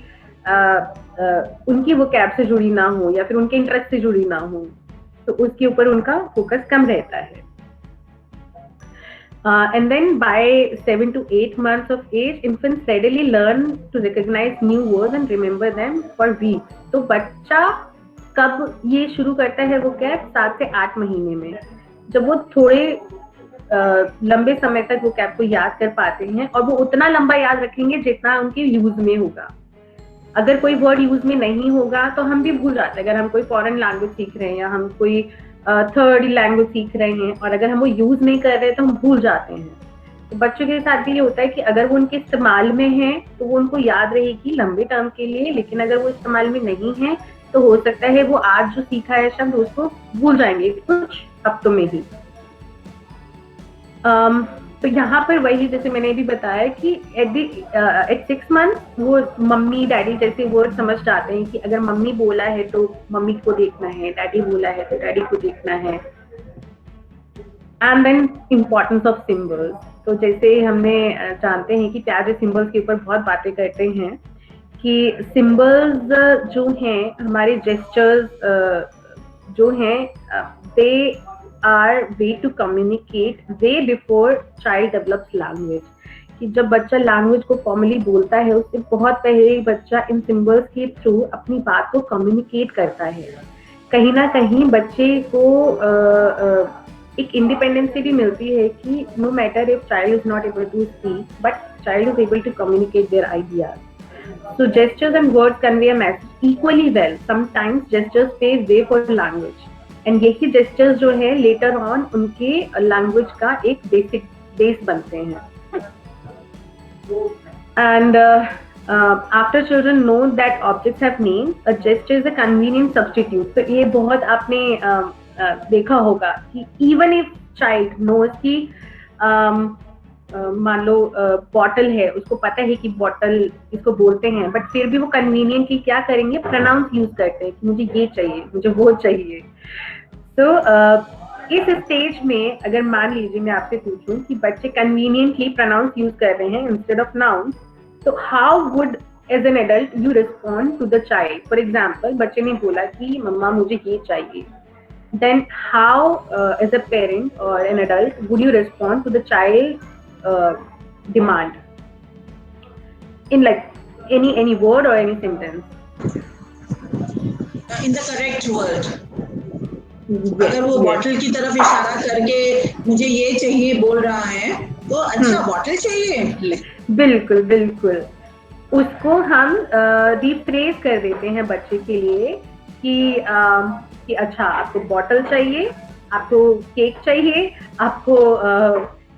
वो कैब से जुड़ी ना हो, या फिर उनके इंटरेस्ट से जुड़ी ना हो, तो उसके ऊपर उनका फोकस कम रहता है. And then by 7 to 8 months of age, infants readily learn to recognize new words and remember them for weeks. तो बच्चा कब ये शुरू करता है वो कैब? 7 से 8 महीने में, जब वो थोड़े लंबे समय तक वो कैप को याद कर पाते हैं, और वो उतना लंबा याद रखेंगे जितना उनके यूज में होगा। अगर कोई वर्ड यूज में नहीं होगा तो हम भी भूल जाते हैं। अगर हम कोई फॉरेन लैंग्वेज सीख रहे हैं या हम कोई थर्ड लैंग्वेज सीख रहे हैं और अगर हम वो यूज नहीं कर रहे तो हम भूल जाते हैं। तो बच्चों के साथ भी ये होता है कि अगर वो उनके इस्तेमाल में है तो वो उनको याद रहेगी लंबे टर्म के लिए, लेकिन अगर वो इस्तेमाल में नहीं है तो हो सकता है वो आज जो सीखा है शब्द उसको भूल जाएंगे कुछ हफ्तों में ही। तो यहाँ पर वही जैसे मैंने भी बताया कि एट 6 मंथ वो मम्मी डैडी जैसे वर्ड समझ जाते हैं कि अगर मम्मी बोला है तो मम्मी को देखना है, डैडी बोला है तो डैडी को देखना है। And then importance of symbols, तो जैसे हमने जानते हैं कि प्यारे सिंबल्स के ऊपर बहुत बातें करते हैं कि सिंबल्स जो हैं हमारे जेस्चर्स जो हैं दे are way to communicate way before child develops language। कि जब बच्चा लैंग्वेज को फॉर्मली बोलता है उससे बहुत पहले ही बच्चा इन सिंबल्स के थ्रू अपनी बात को कम्युनिकेट करता है। कहीं ना कहीं बच्चे को एक इंडिपेंडेंसी भी मिलती है कि no matter if child is not able to speak but child is able to communicate their ideas. So gestures and words convey a message equally well. Sometimes gestures pave way for language. And यही gestures जो है later on उनके language का एक basic base बनते हैं। And after children know that objects have name, a gesture is a convenient substitute. तो ये बहुत आपने देखा होगा कि इवन इफ चाइल्ड नोज कि मान लो बॉटल है, उसको पता है कि बॉटल इसको बोलते हैं, बट फिर भी वो कन्वीनियंटली क्या करेंगे, प्रोनाउंस यूज करते हैं कि मुझे ये चाहिए, मुझे वो चाहिए। तो इस स्टेज में अगर मान लीजिए मैं आपसे पूछूं कि बच्चे कन्वीनियंटली प्रोनाउंस यूज कर रहे हैं इंस्टेड ऑफ नाउन, तो how would as an adult you respond to the child? For example बच्चे ने बोला कि मम्मा मुझे ये चाहिए, then how as a parent और an adult would you respond to the child demand in like any word or any sentence? In the correct word. अगर वो बॉटल की तरफ इशारा करके मुझे ये चाहिए बोल रहा है तो अच्छा बॉटल चाहिए, बिल्कुल बिल्कुल उसको हम रिफ्रेज कर देते हैं बच्चे के लिए कि अच्छा आपको बॉटल चाहिए, आपको केक चाहिए, आपको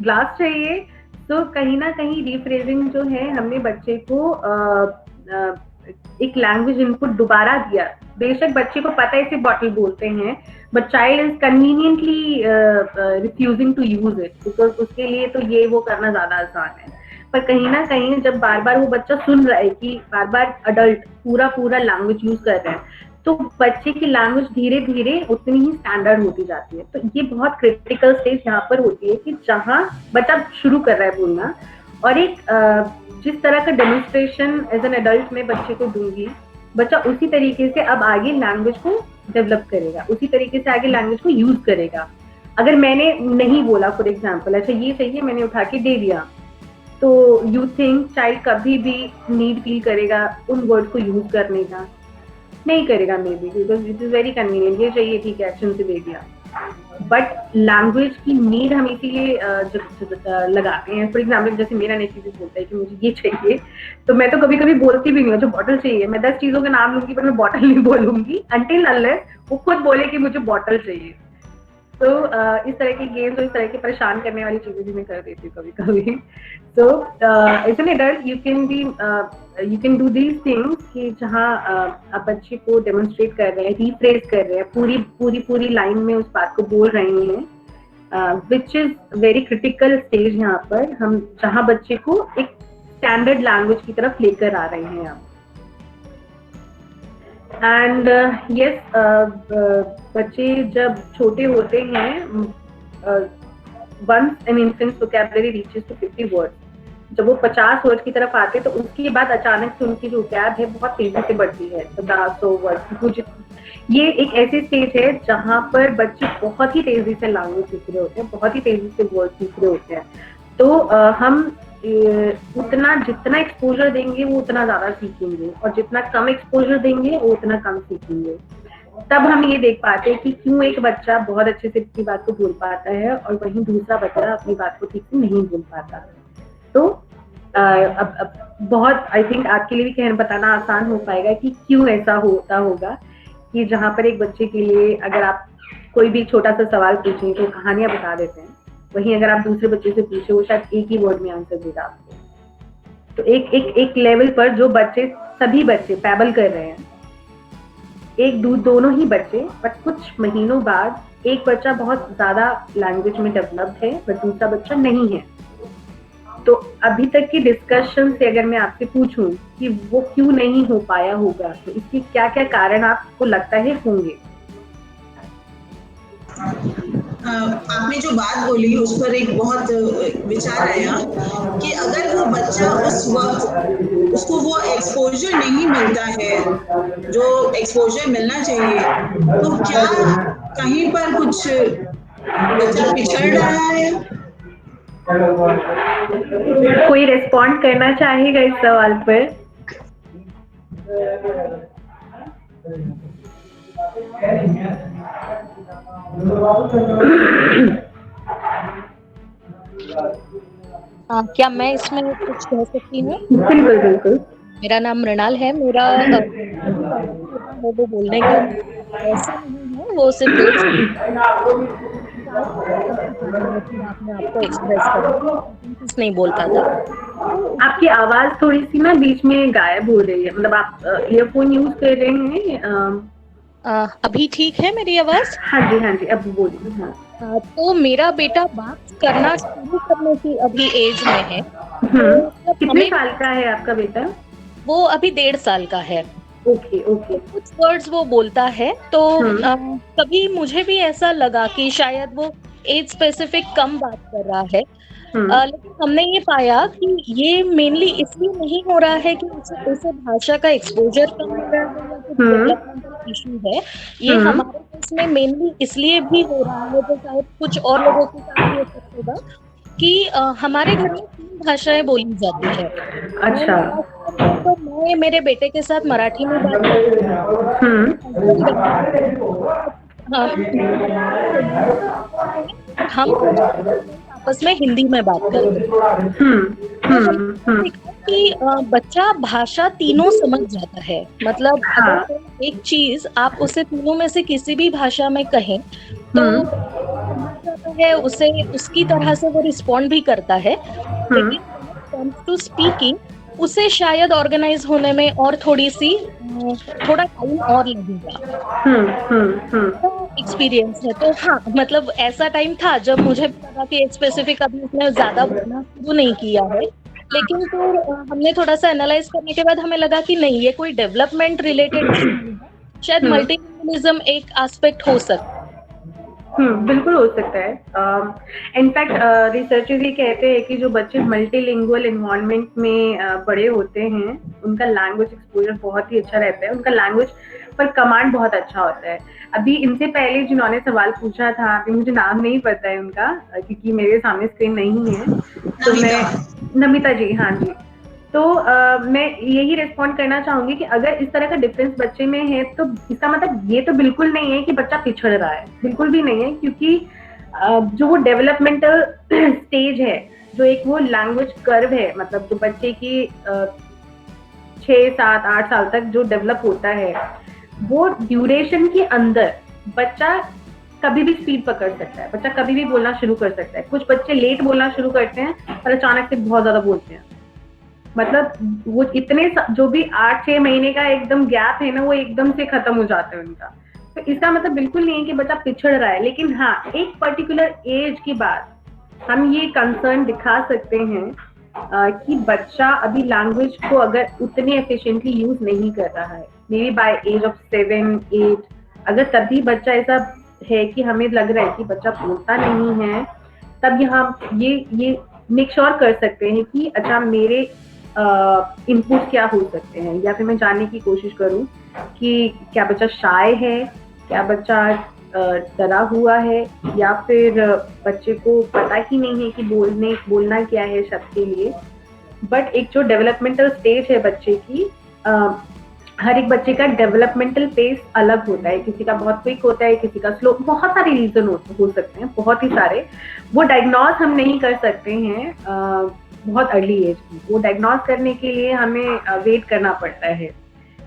ग्लास चाहिए। तो कहीं ना कहीं रिफ्रेजिंग जो है हमने बच्चे को एक लैंग्वेज इनपुट दोबारा दिया। बेशक बच्चे को पता है इसे बॉटल बोलते हैं but child is conveniently refusing to use it because उसके लिए तो ये वो करना ज्यादा आसान है। पर कहीं ना कहीं जब बार बार वो बच्चा सुन रहा है कि बार बार अडल्ट पूरा लैंग्वेज यूज कर रहे हैं तो बच्चे की लैंग्वेज धीरे धीरे उतनी ही स्टैंडर्ड होती जाती है। तो ये बहुत क्रिटिकल स्टेज यहाँ पर होती है कि जहाँ बच्चा शुरू कर रहा है बोलना और एक जिस तरह का डेमोन्स्ट्रेशन एज एन एडल्ट में बच्चे को दूंगी, बच्चा उसी तरीके से अब आगे लैंग्वेज को डेवलप करेगा, उसी तरीके से आगे लैंग्वेज को यूज करेगा। अगर मैंने नहीं बोला फॉर एग्जाम्पल अच्छा ये चाहिए, मैंने उठा के दे दिया, तो यू थिंक चाइल्ड कभी भी नीड फील करेगा उन वर्ड को यूज करने का? नहीं करेगा may be, because it is very convenient, ये चाहिए ठीक है एक्शन से दे दिया। बट लैंग्वेज की नीड हम इसीलिए लगाते हैं। फॉर एग्जाम्पल जैसे मेरा नेटिव बोलता है कि मुझे ये चाहिए, तो मैं तो कभी कभी बोलती भी नहीं हूँ जो बॉटल चाहिए, मैं 10 चीजों के नाम लूंगी पर मैं बॉटल नहीं बोलूंगी until unless वो खुद बोले कि मुझे बॉटल चाहिए। तो इस तरह के गेम्स और इस तरह के परेशान करने वाली चीजें भी मैं कर देती हूँ कभी कभी। तो as an adult you can do these things कि जहाँ आप बच्चे को डेमोन्स्ट्रेट कर रहे हैं, रिफ्रेज कर रहे हैं, पूरी लाइन में उस बात को बोल रहे हैं, which is very critical stage यहाँ पर हम जहाँ बच्चे को एक स्टैंडर्ड लैंग्वेज की तरफ लेकर आ रहे हैं आप। एंड यस बच्चे जब छोटे होते हैं once an infant's vocabulary reaches to 50 words, जब वो 50 वर्ड की तरफ आते हैं तो उसके बाद अचानक से उनकी जो वोकैब है बहुत तेजी से बढ़ती है 50-100 वर्ड। ये एक ऐसी स्टेज है जहाँ पर बच्चे बहुत ही तेजी से लैंग्वेज सीख रहे होते हैं, बहुत ही तेजी से वर्ड सीख रहे होते हैं। तो हम उतना जितना एक्सपोजर देंगे वो उतना ज्यादा सीखेंगे और जितना कम एक्सपोजर देंगे वो उतना कम सीखेंगे। तब हम ये देख पाते हैं कि क्यों एक बच्चा बहुत अच्छे से अपनी बात को बोल पाता है और वहीं दूसरा बच्चा अपनी बात को ठीक से नहीं बोल पाता। तो अब बहुत आई थिंक आपके लिए भी कहना बताना आसान हो पाएगा कि क्यों ऐसा होता होगा कि जहाँ पर एक बच्चे के लिए अगर आप कोई भी छोटा सा सवाल पूछें तो कहानियां बता देते हैं, वहीं अगर आप दूसरे बच्चे से पूछे वो शायद एक ही वर्ड में आंसर देगा आपको। तो एक लेवल पर जो बच्चे सभी बच्चे पैबल कर रहे हैं, दोनों ही बच्चे, बट कुछ महीनों बाद एक बच्चा बहुत ज्यादा लैंग्वेज में डेवलप्ड है बट दूसरा बच्चा नहीं है। तो अभी तक की डिस्कशन से अगर मैं आपसे पूछूं कि वो क्यों नहीं हो पाया होगा, तो इसके क्या क्या कारण आपको लगता है होंगे? आपने जो बात बोली उस पर एक बहुत विचार आया कि अगर वो बच्चा उस वक्त उसको वो एक्सपोजर नहीं मिलता है जो एक्सपोजर मिलना चाहिए, तो क्या कहीं पर कुछ बच्चा पिछड़ रहा है? कोई रिस्पॉन्ड करना चाहेगा इस सवाल पर? क्या मैं इसमें कुछ कह सकती हूँ? बिल्कुल बिल्कुल। मेरा नाम मृणाल है। मेरा वो बोलने का ऐसा नहीं है, वो सिर्फ आपने आपको एक्सप्रेस कर नहीं बोल पाता। आपकी आवाज थोड़ी सी ना बीच में गायब हो रही है, मतलब आप ईयरफोन यूज कर रहे हैं? अभी ठीक है मेरी आवाज? हाँ जी अब बोलिए। हाँ। तो मेरा बेटा बात करना शुरू करने की अभी एज में है। कितने साल का है आपका बेटा? वो अभी 1.5 साल का है। ओके। कुछ वर्ड्स वो बोलता है, तो कभी मुझे भी ऐसा लगा कि शायद वो एज स्पेसिफिक कम बात कर रहा है, लेकिन हमने ये पाया कि ये मेनली इसलिए नहीं हो रहा है कि उसे भाषा का एक्सपोजर कम हो रहा है या कुछ डेवलपमेंटल इशू है। ये हमारे केस में मेनली इसलिए भी हो रहा है, जो शायद कुछ और लोगों के साथ भी हो सकता होगा, कि हमारे घर में 3 भाषाएं बोली जाती है। अच्छा। तो मैं मेरे बेटे के साथ मराठी में बात हम आपस में हिंदी में बात करते हैं कि बच्चा भाषा तीनों समझ जाता है। मतलब अगर एक चीज आप उसे तीनों में से किसी भी भाषा में कहें तो है, उसे उसकी तरह से वो रिस्पॉन्ड भी करता है, लेकिन टू स्पीकिंग उसे शायद ऑर्गेनाइज होने में और थोड़ा टाइम और लगेगा। एक्सपीरियंस है। तो हाँ, मतलब ऐसा टाइम था जब मुझे लगा कि स्पेसिफिक अभी उसने ज्यादा बोलना शुरू नहीं किया है, लेकिन तो हमने थोड़ा सा एनालाइज करने के बाद हमें लगा कि नहीं, ये कोई डेवलपमेंट रिलेटेड शायद मल्टीलिंगुअलिज्म एक एस्पेक्ट हो सकता है। बिल्कुल हो सकता है। इनफैक्ट रिसर्चर्स ये कहते हैं कि जो बच्चे मल्टीलिंगुअल एनवायरनमेंट में बड़े होते हैं उनका लैंग्वेज एक्सपोजर बहुत ही अच्छा रहता है, उनका लैंग्वेज पर कमांड बहुत अच्छा होता है। अभी इनसे पहले जिन्होंने सवाल पूछा था, अभी मुझे नाम नहीं पता है उनका क्योंकि मेरे सामने स्क्रीन नहीं है, तो मैं नमिता जी, हाँ जी, तो मैं यही रिस्पॉन्ड करना चाहूंगी कि अगर इस तरह का डिफरेंस बच्चे में है तो इसका मतलब ये तो बिल्कुल नहीं है कि बच्चा पिछड़ रहा है, बिल्कुल भी नहीं है, क्योंकि जो वो डेवलपमेंटल स्टेज है, जो एक वो लैंग्वेज कर्व है, मतलब जो बच्चे की 6, 7, 8 साल तक जो डेवलप होता है, वो ड्यूरेशन के अंदर बच्चा कभी भी स्पीड पकड़ सकता है, बच्चा कभी भी बोलना शुरू कर सकता है। कुछ बच्चे लेट बोलना शुरू करते हैं और अचानक से बहुत ज्यादा बोलते हैं, मतलब वो इतने जो भी 8-6 महीने का एकदम गैप है ना, वो एकदम से खत्म हो जाता है उनका। तो इसका मतलब बिल्कुल नहीं है कि बच्चा पिछड़ रहा है, लेकिन हाँ, एक पर्टिकुलर एज के बाद हम ये कंसर्न दिखा सकते हैं कि बच्चा अभी लैंग्वेज को अगर उतने एफिशिएंटली यूज नहीं कर रहा है, maybe by age of 7-8, अगर तभी बच्चा ऐसा है कि हमें लग रहा है कि बच्चा बोलता नहीं है, तब यहाँ ये मेक श्योर कर सकते हैं कि अच्छा मेरे इनपुट क्या हो सकते हैं, या फिर मैं जानने की कोशिश करूं कि क्या बच्चा शाय है, क्या बच्चा डरा हुआ है, या फिर बच्चे को पता ही नहीं है कि बोलना क्या है शब्द के लिए। बट एक जो डेवलपमेंटल स्टेज है बच्चे की, हर एक बच्चे का डेवलपमेंटल पेस अलग होता है, किसी का बहुत क्विक होता है, किसी का स्लो, बहुत सारे रीजन हो सकते हैं, बहुत ही सारे। वो डायग्नोज हम नहीं कर सकते हैं बहुत अर्ली एज में, वो डायग्नोज करने के लिए हमें वेट करना पड़ता है।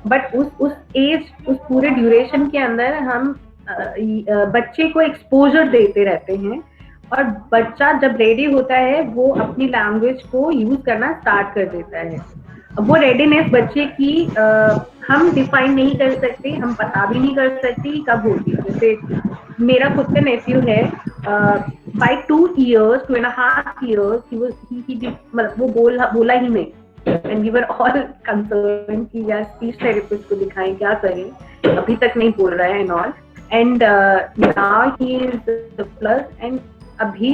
बट उस एज, उस पूरे ड्यूरेशन के अंदर हम बच्चे को एक्सपोजर देते रहते हैं, और बच्चा जब रेडी होता है वो अपनी लैंग्वेज को यूज करना स्टार्ट कर देता है। वो रेडीनेस बच्चे की हम डिफाइन नहीं कर सकते, हम पता भी नहीं कर सकते कब होगी। जैसे मेरा खुद का नेफ्यू है, बाय 2 years, 2.5 years, मतलब वो बोला ही नहीं, and we were all concerned कि यार स्पीच थेरेपिस्ट को दिखाएं, क्या करें, अभी तक नहीं बोल रहा है and all, and now he is plus, and अभी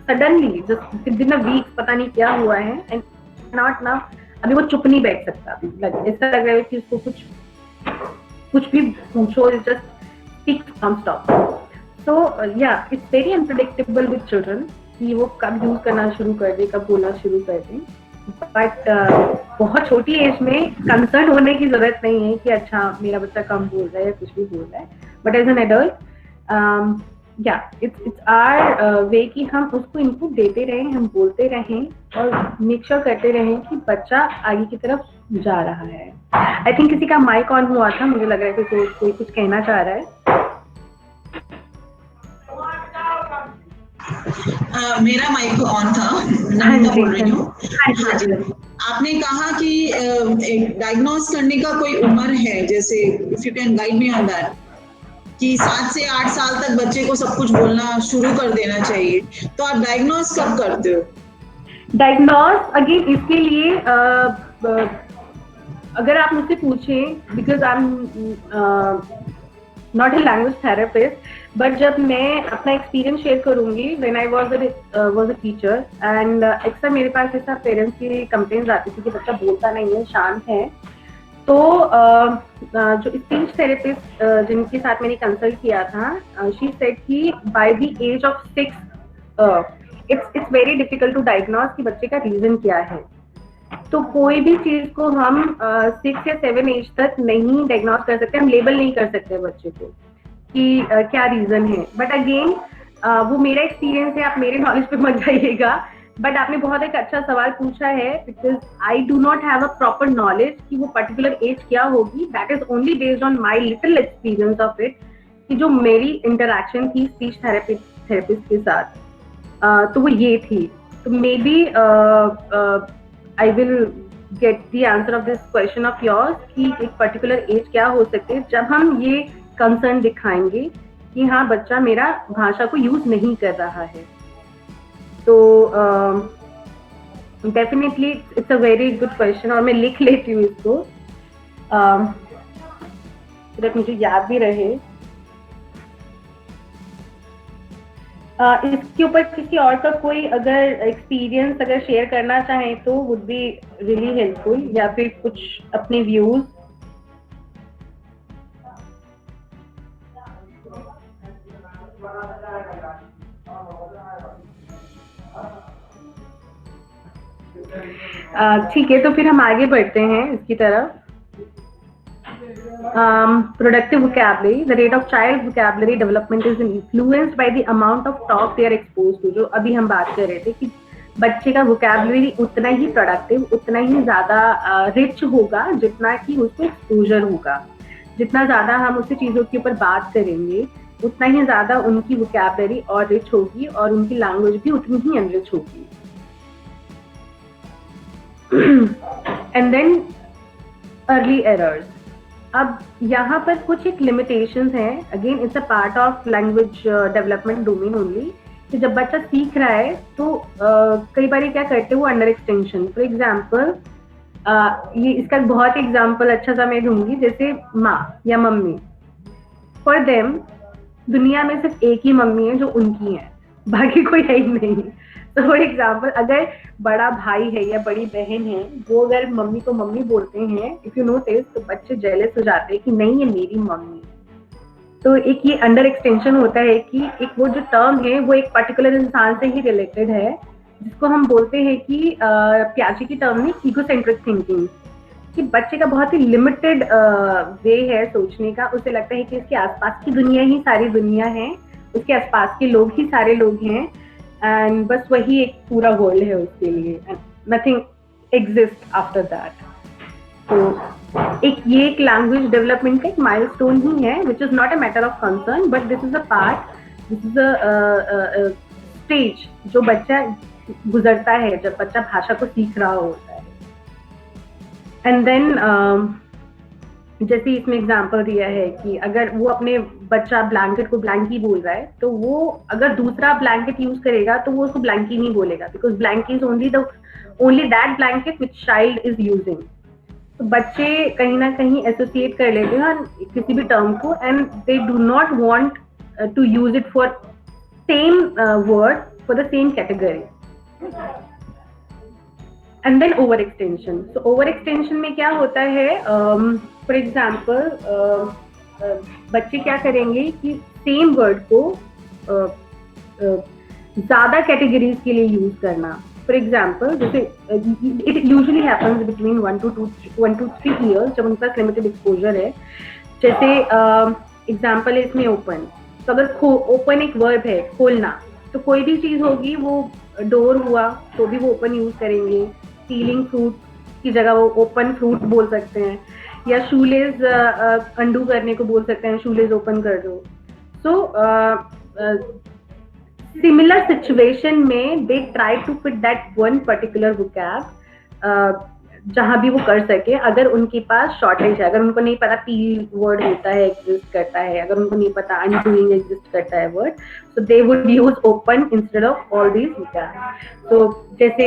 suddenly just within a week पता नहीं क्या हुआ है, एंड नॉट नाउ, अभी वो चुप नहीं बैठ सकता। अभी ऐसा लग रहा है कि उसको कुछ भी पूछो, जस्ट स्पीक नॉन स्टॉप। सो या it's very unpredictable with children कि वो कब यूज करना शुरू कर दे, कब बोलना शुरू कर दे। बट बहुत छोटी एज में कंसर्न होने की जरूरत नहीं है कि अच्छा मेरा बच्चा कम बोल रहा है या कुछ भी बोल रहा है। बट एज एन एडल्ट या इट्स आवर वे कि हम उसको इनपुट देते रहें, हम बोलते रहें, और मेक श्योर करते रहें कि बच्चा आगे की तरफ जा रहा है। आई थिंक किसी का माइक ऑन हुआ था, मुझे लग रहा है कि कोई कुछ कहना चाह रहा है। मेरा माइक ऑन था, नमिता बोल रही हूँ। हाँ जी, आपने कहा कि डायग्नोज करने का कोई उम्र है, जैसे if you can guide me on that, कि 7 से 8 साल तक बच्चे को सब कुछ बोलना शुरू कर देना चाहिए, तो आप डायग्नोज कब करते हो? डायग्नोज अगेन इसके लिए अगर आप मुझसे पूछें, because I am not a language therapist, but जब मैं अपना एक्सपीरियंस शेयर करूंगी, when I was a teacher, and अक्सर मेरे पास ऐसा पेरेंट्स की कंप्लेंट्स आती थी कि बच्चा बोलता नहीं है, शांत है। तो जो स्पीच थेरेपिस्ट जिनके साथ मैंने कंसल्ट किया था, शी सेड कि by the age of 6 it's very difficult to diagnose कि बच्चे का रीजन क्या है। तो कोई भी चीज को हम 6 या 7 एज तक नहीं डायग्नोज कर सकते, हम लेबल नहीं कर सकते बच्चे को कि क्या रीजन है। बट अगेन वो मेरा एक्सपीरियंस है, आप मेरे नॉलेज पे मत जाइएगा। बट आपने बहुत एक अच्छा सवाल पूछा है, because I do not have a proper knowledge कि वो पर्टिकुलर एज क्या होगी। That is only based on my little experience of it, कि जो मेरी इंटरेक्शन थी स्पीच थेरेपिस्ट के साथ, तो वो ये थी। तो maybe I will get the answer of this question of yours कि एक पर्टिकुलर एज क्या हो सकती है जब हम ये कंसर्न दिखाएंगे कि हाँ बच्चा मेरा भाषा को यूज नहीं कर रहा है। तो definitely it's a very good question, और मैं लिख लेती हूँ इसको जब मुझे याद भी रहे। इसके ऊपर किसी और का कोई अगर एक्सपीरियंस अगर शेयर करना चाहें तो वुड बी रियली हेल्पफुल, या फिर कुछ अपने व्यूज। ठीक है, तो फिर हम आगे बढ़ते हैं इसकी तरफ। Productive vocabulary, the rate of child vocabulary development is influenced by the amount of talk they are exposed to। जो अभी हम बात कर रहे थे कि बच्चे का vocabulary उतना ही प्रोडक्टिव, उतना ही ज्यादा रिच होगा जितना कि उसको एक्सपोजर होगा। जितना ज्यादा हम उससे चीजों के ऊपर बात करेंगे, उतना ही ज्यादा उनकी vocabulary और रिच होगी, और उनकी लैंग्वेज भी उतनी ही अनरिच होगी। And then early errors. अब यहाँ पर कुछ एक लिमिटेशंस हैं, again it's a part of language development domain only, कि जब बच्चा सीख रहा है तो कई बार क्या करते हैं वो अंडर एक्सटेंशन। फॉर एग्जाम्पल ये इसका बहुत एग्जाम्पल अच्छा सा मैं दूंगी, जैसे माँ या मम्मी। फॉर देम दुनिया में सिर्फ एक ही मम्मी है जो उनकी है, बाकी कोई है ही नहीं। तो फॉर एग्जाम्पल अगर बड़ा भाई है या बड़ी बहन है, वो अगर मम्मी को मम्मी बोलते हैं, इफ यू नोटिस, तो बच्चे जेलस हो जाते हैं कि नहीं ये मेरी मम्मी। तो एक ये अंडर एक्सटेंशन होता है कि एक वो जो टर्म है वो एक पर्टिकुलर इंसान से ही रिलेटेड है, जिसको हम बोलते हैं कि प्याजे की टर्म में ईगोसेंट्रिक थिंकिंग, कि बच्चे का बहुत ही लिमिटेड वे है सोचने का। उसे लगता है कि इसके आसपास की दुनिया ही सारी दुनिया है, उसके आसपास के लोग ही सारे लोग हैं, एंड बस वही एक पूरा वर्ल्ड है उसके लिए, and nothing exist after that. तो ये एक लैंग्वेज डेवलपमेंट का एक माइलस्टोन ही है, which is not a matter of concern, but this is a part, this is a stage जो बच्चा गुजरता है जब बच्चा भाषा को सीख रहा होता है। एंड देन जैसे इसमें एग्जांपल दिया है कि अगर वो अपने बच्चा ब्लैंकेट को ब्लैंकी बोल रहा है, तो वो अगर दूसरा ब्लैंकेट यूज करेगा तो वो उसको ब्लैंकी नहीं बोलेगा, because blankie is only that blanket which child is using. तो बच्चे कहीं ना कहीं एसोसिएट कर लेते हैं किसी भी टर्म को, and they do not want to use it for same word for the same category. And then over extension. तो ओवर एक्सटेंशन में क्या होता है, फॉर एग्जाम्पल बच्चे क्या करेंगे कि सेम वर्ड को ज्यादा कैटेगरीज के लिए यूज करना। फॉर एग्जाम्पल जैसे it usually happens between 1 to 3 years, जब उनके पास लिमिटेड एक्सपोजर है। जैसे एग्जाम्पल है इसमें ओपन। तो अगर ओपन एक वर्ब है, खोलना, तो कोई भी चीज होगी, वो डोर हुआ तो भी वो ओपन यूज करेंगे, स्टीलिंग फ्रूट की जगह वो ओपन फ्रूट बोल सकते हैं, या शूलेज अंडू करने को बोल सकते हैं, शूलेज ओपन कर दो। सो सिमिलर सिचुएशन में they try to fit that one particular vocab जहां भी वो कर सके। अगर उनके पास शॉर्टेज है, अगर उनको नहीं पता पी वर्ड होता है, एग्जिस्ट करता है, अगर उनको नहीं पता अनडूइंग एग्जिस्ट करता है word, so they would use open instead of all these vocab. तो जैसे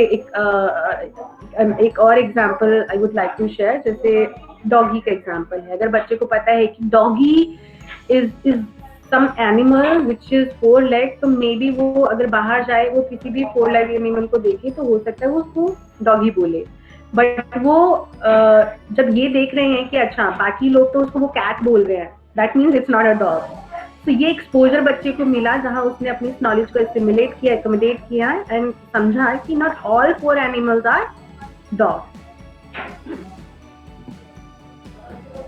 एक और example I would like to share, जैसे डॉगी का एग्जांपल है। अगर बच्चे को पता है कि doggy is some animal which is 4 legs, तो मे बी वो अगर बाहर जाए, वो किसी भी 4 legged एनिमल को देखे, तो हो सकता है वो उसको डॉगी बोले। बट वो जब ये देख रहे हैं कि अच्छा बाकी लोग तो उसको वो कैट बोल रहे हैं, that means it's not a dog. तो ये एक्सपोजर बच्चे को मिला जहां उसने अपनी नॉलेज को एस्टिमुलेट किया, एकोमोडेट किया, एंड समझा कि not all 4 animals are dog.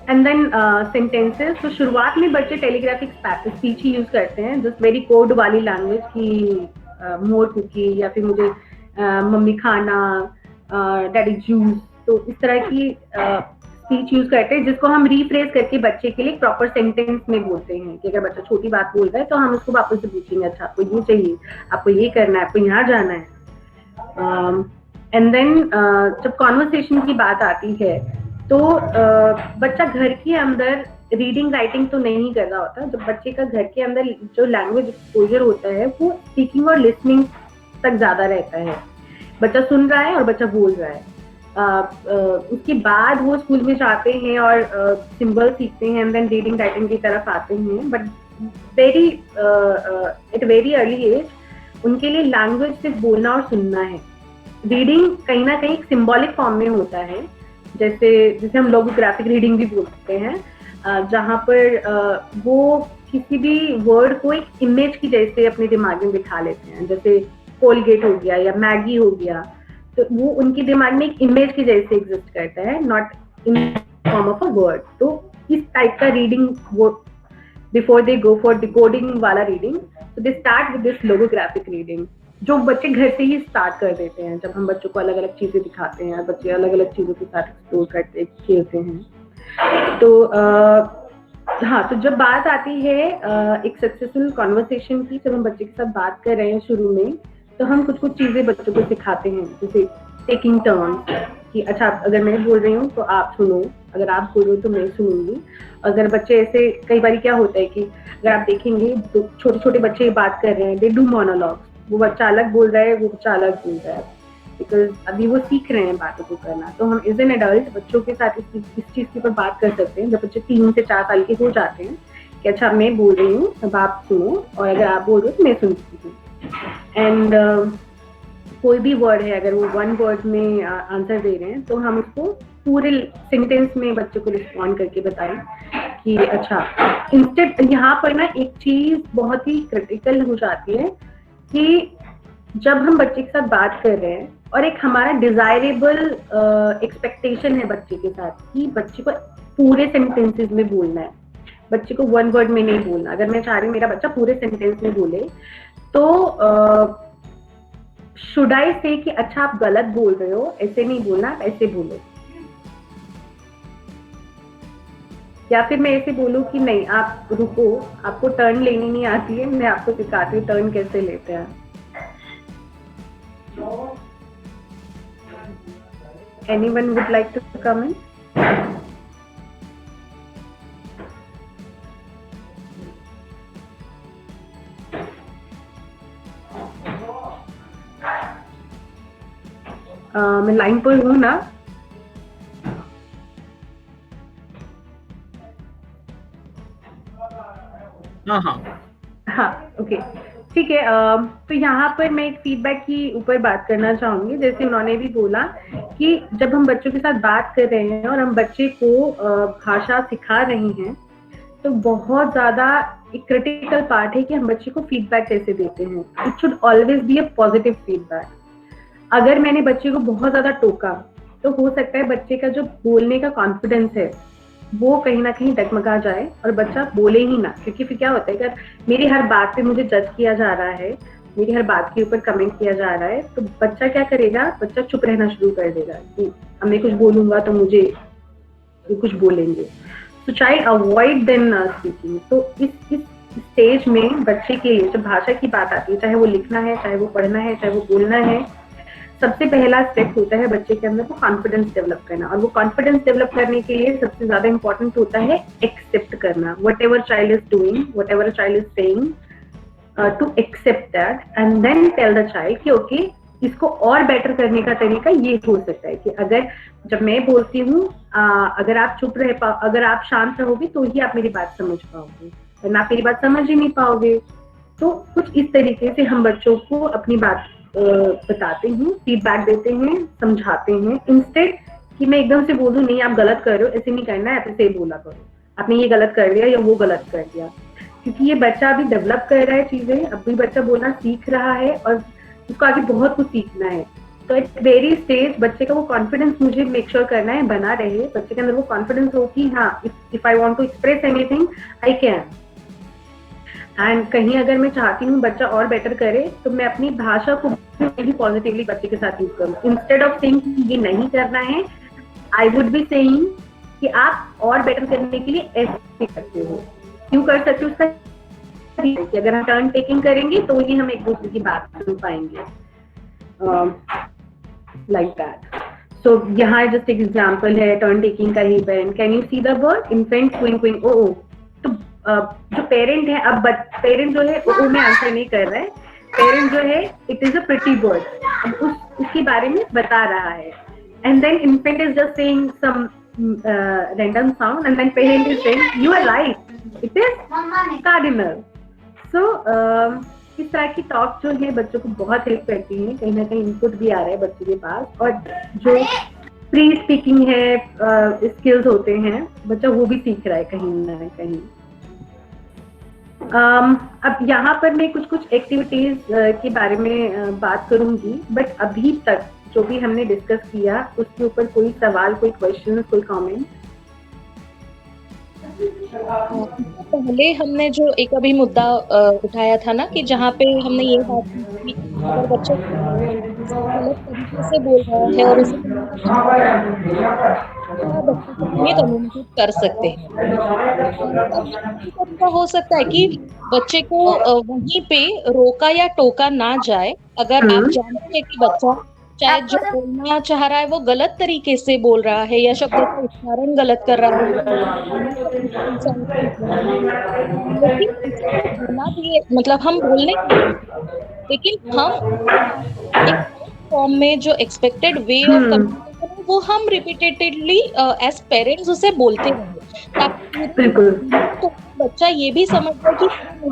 And then sentences. तो शुरुआत में बच्चे टेलीग्राफिक स्पीच ही यूज करते हैं, जस्ट वेरी कोड वाली लैंग्वेज की मोर कुकी, या फिर मुझे मम्मी खाना, डैडी जूस, तो इस तरह की स्पीच यूज करते हैं, जिसको हम रीफ्रेज करके बच्चे के लिए प्रॉपर सेंटेंस में बोलते हैं। कि अगर बच्चा छोटी बात बोल रहा है तो हम उसको वापस से पूछेंगे, अच्छा आपको ये चाहिए, आपको ये करना है, आपको यहाँ जाना है। एंड देन जब कॉन्वर्सेशन की बात आती है, तो बच्चा घर के अंदर रीडिंग राइटिंग तो नहीं कर रहा होता। जब बच्चे का घर के अंदर जो लैंग्वेज एक्सपोजर होता है, वो स्पीकिंग और लिसनिंग तक ज्यादा रहता है। बच्चा सुन रहा है और बच्चा बोल रहा है। उसके बाद वो स्कूल में जाते हैं और सिंबल सीखते हैं, एंड देन रीडिंग राइटिंग की तरफ आते हैं। But at very early age उनके लिए लैंग्वेज सिर्फ बोलना और सुनना है। रीडिंग कहीं ना कहीं सिंबॉलिक फॉर्म में होता है, जैसे हम लोगोग्राफिक रीडिंग भी बोलते हैं, जहाँ पर वो किसी भी वर्ड को एक इमेज की जैसे अपने दिमाग में बिठा लेते हैं। जैसे कोलगेट हो गया या मैगी हो गया, तो वो उनके दिमाग में एक इमेज की जैसे एग्जिस्ट करता है, not in form of a word. तो इस टाइप का रीडिंग वो before they go for decoding वाला रीडिंग, तो they start with this logographic reading, जो बच्चे घर से ही स्टार्ट कर देते हैं। जब हम बच्चों को अलग अलग चीजें दिखाते हैं, बच्चे अलग अलग चीजों के साथ एक्सप्लोर करते खेलते हैं। तो हाँ, तो जब बात आती है एक सक्सेसफुल कॉन्वर्सेशन की, जब हम बच्चे के साथ बात कर रहे हैं शुरू में, तो हम कुछ चीजें बच्चों को सिखाते हैं, जैसे टेकिंग टर्न्स, कि अच्छा अगर मैं बोल रही हूँ तो आप सुनो, अगर आप बोल रहे हो तो मैं सुनूंगी। अगर बच्चे ऐसे, कई बार क्या होता है कि अगर आप देखेंगे तो छोटे छोटे बच्चे बात कर रहे हैं, दे डू मोनोलॉग्स, वो बच्चा अलग बोल रहा है, वो बच्चा अलग बोल रहा है, बिकॉज अभी वो सीख रहे हैं बातों को करना। तो हम एज एन एडल्ट बच्चों के साथ इस चीज के ऊपर बात कर सकते हैं। जब बच्चे 3 से 4 साल के हो जाते हैं कि अच्छा मैं बोल रही हूँ, अब आप सुनो, और अगर आप बोल रहे हो तो मैं सुनती हूँ। एंड कोई भी वर्ड है, अगर वो 1 word में आंसर दे रहे हैं, तो हम उसको पूरे सेंटेंस में बच्चे को रिस्पॉन्ड करके बताएं कि अच्छा, इंस्टेड यहाँ पर ना एक चीज बहुत ही क्रिटिकल हो जाती है कि जब हम बच्चे के साथ बात कर रहे हैं और एक हमारा डिजायरेबल एक्सपेक्टेशन है बच्चे के साथ कि बच्चे को पूरे सेंटेंसेस में बोलना है, बच्चे को वन वर्ड में नहीं बोलना। अगर मैं चाह रही हूँ मेरा बच्चा पूरे सेंटेंस में बोले तो शुड आई से कि अच्छा आप गलत बोल रहे हो, ऐसे नहीं बोलना, आप ऐसे बोलो, या फिर मैं ऐसे बोलूं कि नहीं आप रुको, आपको टर्न लेनी नहीं आती है, मैं आपको सिखाती हूँ टर्न कैसे लेते हैं। Anyone would like to come in? मैं लाइन पर हूँ ना? हाँ, ओके, ठीक है। तो यहाँ पर मैं एक फीडबैक की ऊपर बात करना चाहूंगी। जैसे उन्होंने भी बोला कि जब हम बच्चों के साथ बात कर रहे हैं और हम बच्चे को भाषा सिखा रहे हैं तो बहुत ज्यादा एक क्रिटिकल पार्ट है कि हम बच्चे को फीडबैक कैसे देते हैं। It should always be a positive feedback. अगर मैंने बच्चे को बहुत ज्यादा टोका तो हो सकता है बच्चे का जो बोलने का कॉन्फिडेंस है वो कहीं ना कहीं डगमगा जाए और बच्चा बोले ही ना। क्योंकि फिर क्या होता है, अगर मेरी हर बात पे मुझे जज किया जा रहा है, मेरी हर बात के ऊपर कमेंट किया जा रहा है, तो बच्चा क्या करेगा, बच्चा चुप रहना शुरू कर देगा कि अब मैं कुछ बोलूंगा तो मुझे कुछ बोलेंगे। तो चाइल्ड अवॉइड देन स्पीकिंग। तो इस स्टेज में बच्चे के लिए जब भाषा की बात आती है, चाहे वो लिखना है, चाहे वो पढ़ना है, चाहे वो बोलना है, सबसे पहला स्टेप होता है बच्चे के अंदर वो कॉन्फिडेंस डेवलप करना। और वो कॉन्फिडेंस डेवलप करने के लिए सबसे ज्यादा इंपॉर्टेंट होता है एक्सेप्ट करना, whatever child is doing, whatever child is saying, to accept that and then tell the child कि ओके इसको और बेटर करने का तरीका ये हो सकता है कि अगर जब मैं बोलती हूँ अगर आप चुप रह पाओ, अगर आप शांत रहोगे तो ही आप मेरी बात समझ पाओगे, वरना आप मेरी बात समझ ही नहीं पाओगे। तो कुछ इस तरीके से हम बच्चों को अपनी बात बताते हैं, फीडबैक देते हैं, समझाते हैं, इंस्टेड कि मैं एकदम से बोलूं नहीं आप गलत कर रहे हो, ऐसे नहीं करना है, ऐसे बोला करो, आपने ये गलत कर दिया या वो गलत कर दिया। क्योंकि ये बच्चा अभी डेवलप कर रहा है चीजें, अभी बच्चा बोलना सीख रहा है और उसको आगे बहुत कुछ सीखना है। तो एट वेरी स्टेज बच्चे का वो कॉन्फिडेंस मुझे मेक श्योर करना है बना रहे, बच्चे के अंदर वो कॉन्फिडेंस हो कि हाँ if I want to express anything I can. And कहीं अगर मैं चाहती हूँ बच्चा और बेटर करे तो मैं अपनी भाषा को भी पॉजिटिवली बच्चे के साथ यूज करूँ। इंस्टेड ऑफ सेइंग कि ये नहीं करना है, आई वुड बी सेइंग कि आप और बेटर करने के लिए ऐसे करते हो, क्यों कर सकते हो, उसका कि अगर हम टर्न टेकिंग करेंगे तो ही हम एक दूसरे की बात सुन पाएंगे, लाइक दैट। सो यहाँ जस्ट एक एग्जाम्पल है टर्न टेकिंग का ही। Can you see the bird infant क्विंग क्विंग ओ। तो जो पेरेंट है, अब पेरेंट जो है वो में आंसर नहीं कर रहा है, पेरेंट जो है it is a pretty bird, अब उसके बारे में बता रहा है। And then infant is just saying some random sound and then parent is saying you are right, it is cardinal. So इस तरह की टॉक जो है बच्चों को बहुत हेल्प करती है, कहीं ना कहीं इनपुट भी आ रहा है बच्चे के पास, और जो प्री स्पीकिंग है स्किल्स होते हैं बच्चा वो भी सीख रहा है कहीं ना कहीं। अब यहाँ पर मैं कुछ एक्टिविटीज के बारे में बात करूंगी, बट अभी तक जो भी हमने डिस्कस किया उसके ऊपर कोई सवाल, कोई क्वेश्चन, कोई कमेंट? पहले हमने जो एक अभी मुद्दा उठाया था ना कि जहाँ पे हमने ये बात की कि अगर बच्चा गलत तरीके से बोल रहा है और उसे बच्चे कम्युनिकेट कर सकते हैं, तरीका हो सकता है कि बच्चे को वहीं पे रोका या टोका ना जाए। अगर आप जानते हैं कि बच्चा शायद जो बोलना चाह रहा है वो गलत तरीके से बोल रहा है या शब्दों का उच्चारण गलत कर रहा है, लेकिन इसको बोलना भी मतलब हम बोलने लेकिन हम एक फॉर्म में जो एक्सपेक्टेड वे ऑफ कम्युनिकेशन है वो हम रिपीटेडली एज पेरेंट्स उसे बोलते रहे, ताकि तो बच्चा ये भी समझ जाए कि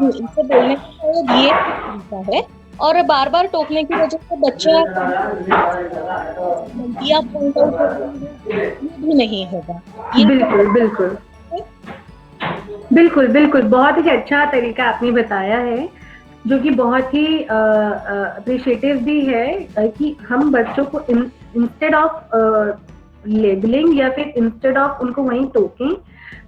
इसे बोलने का ये तरीका है, और बार बार टोकने की वजह से बच्चा पॉइंट आउट भी नहीं होगा। बिल्कुल बिल्कुल बिल्कुल बिल्कुल, बहुत ही अच्छा तरीका आपने बताया है। जो कि बहुत ही अप्रिशिएटिव भी है कि हम बच्चों को इंस्टेड ऑफ लेबलिंग या फिर इंस्टेड ऑफ उनको वहीं टोकें,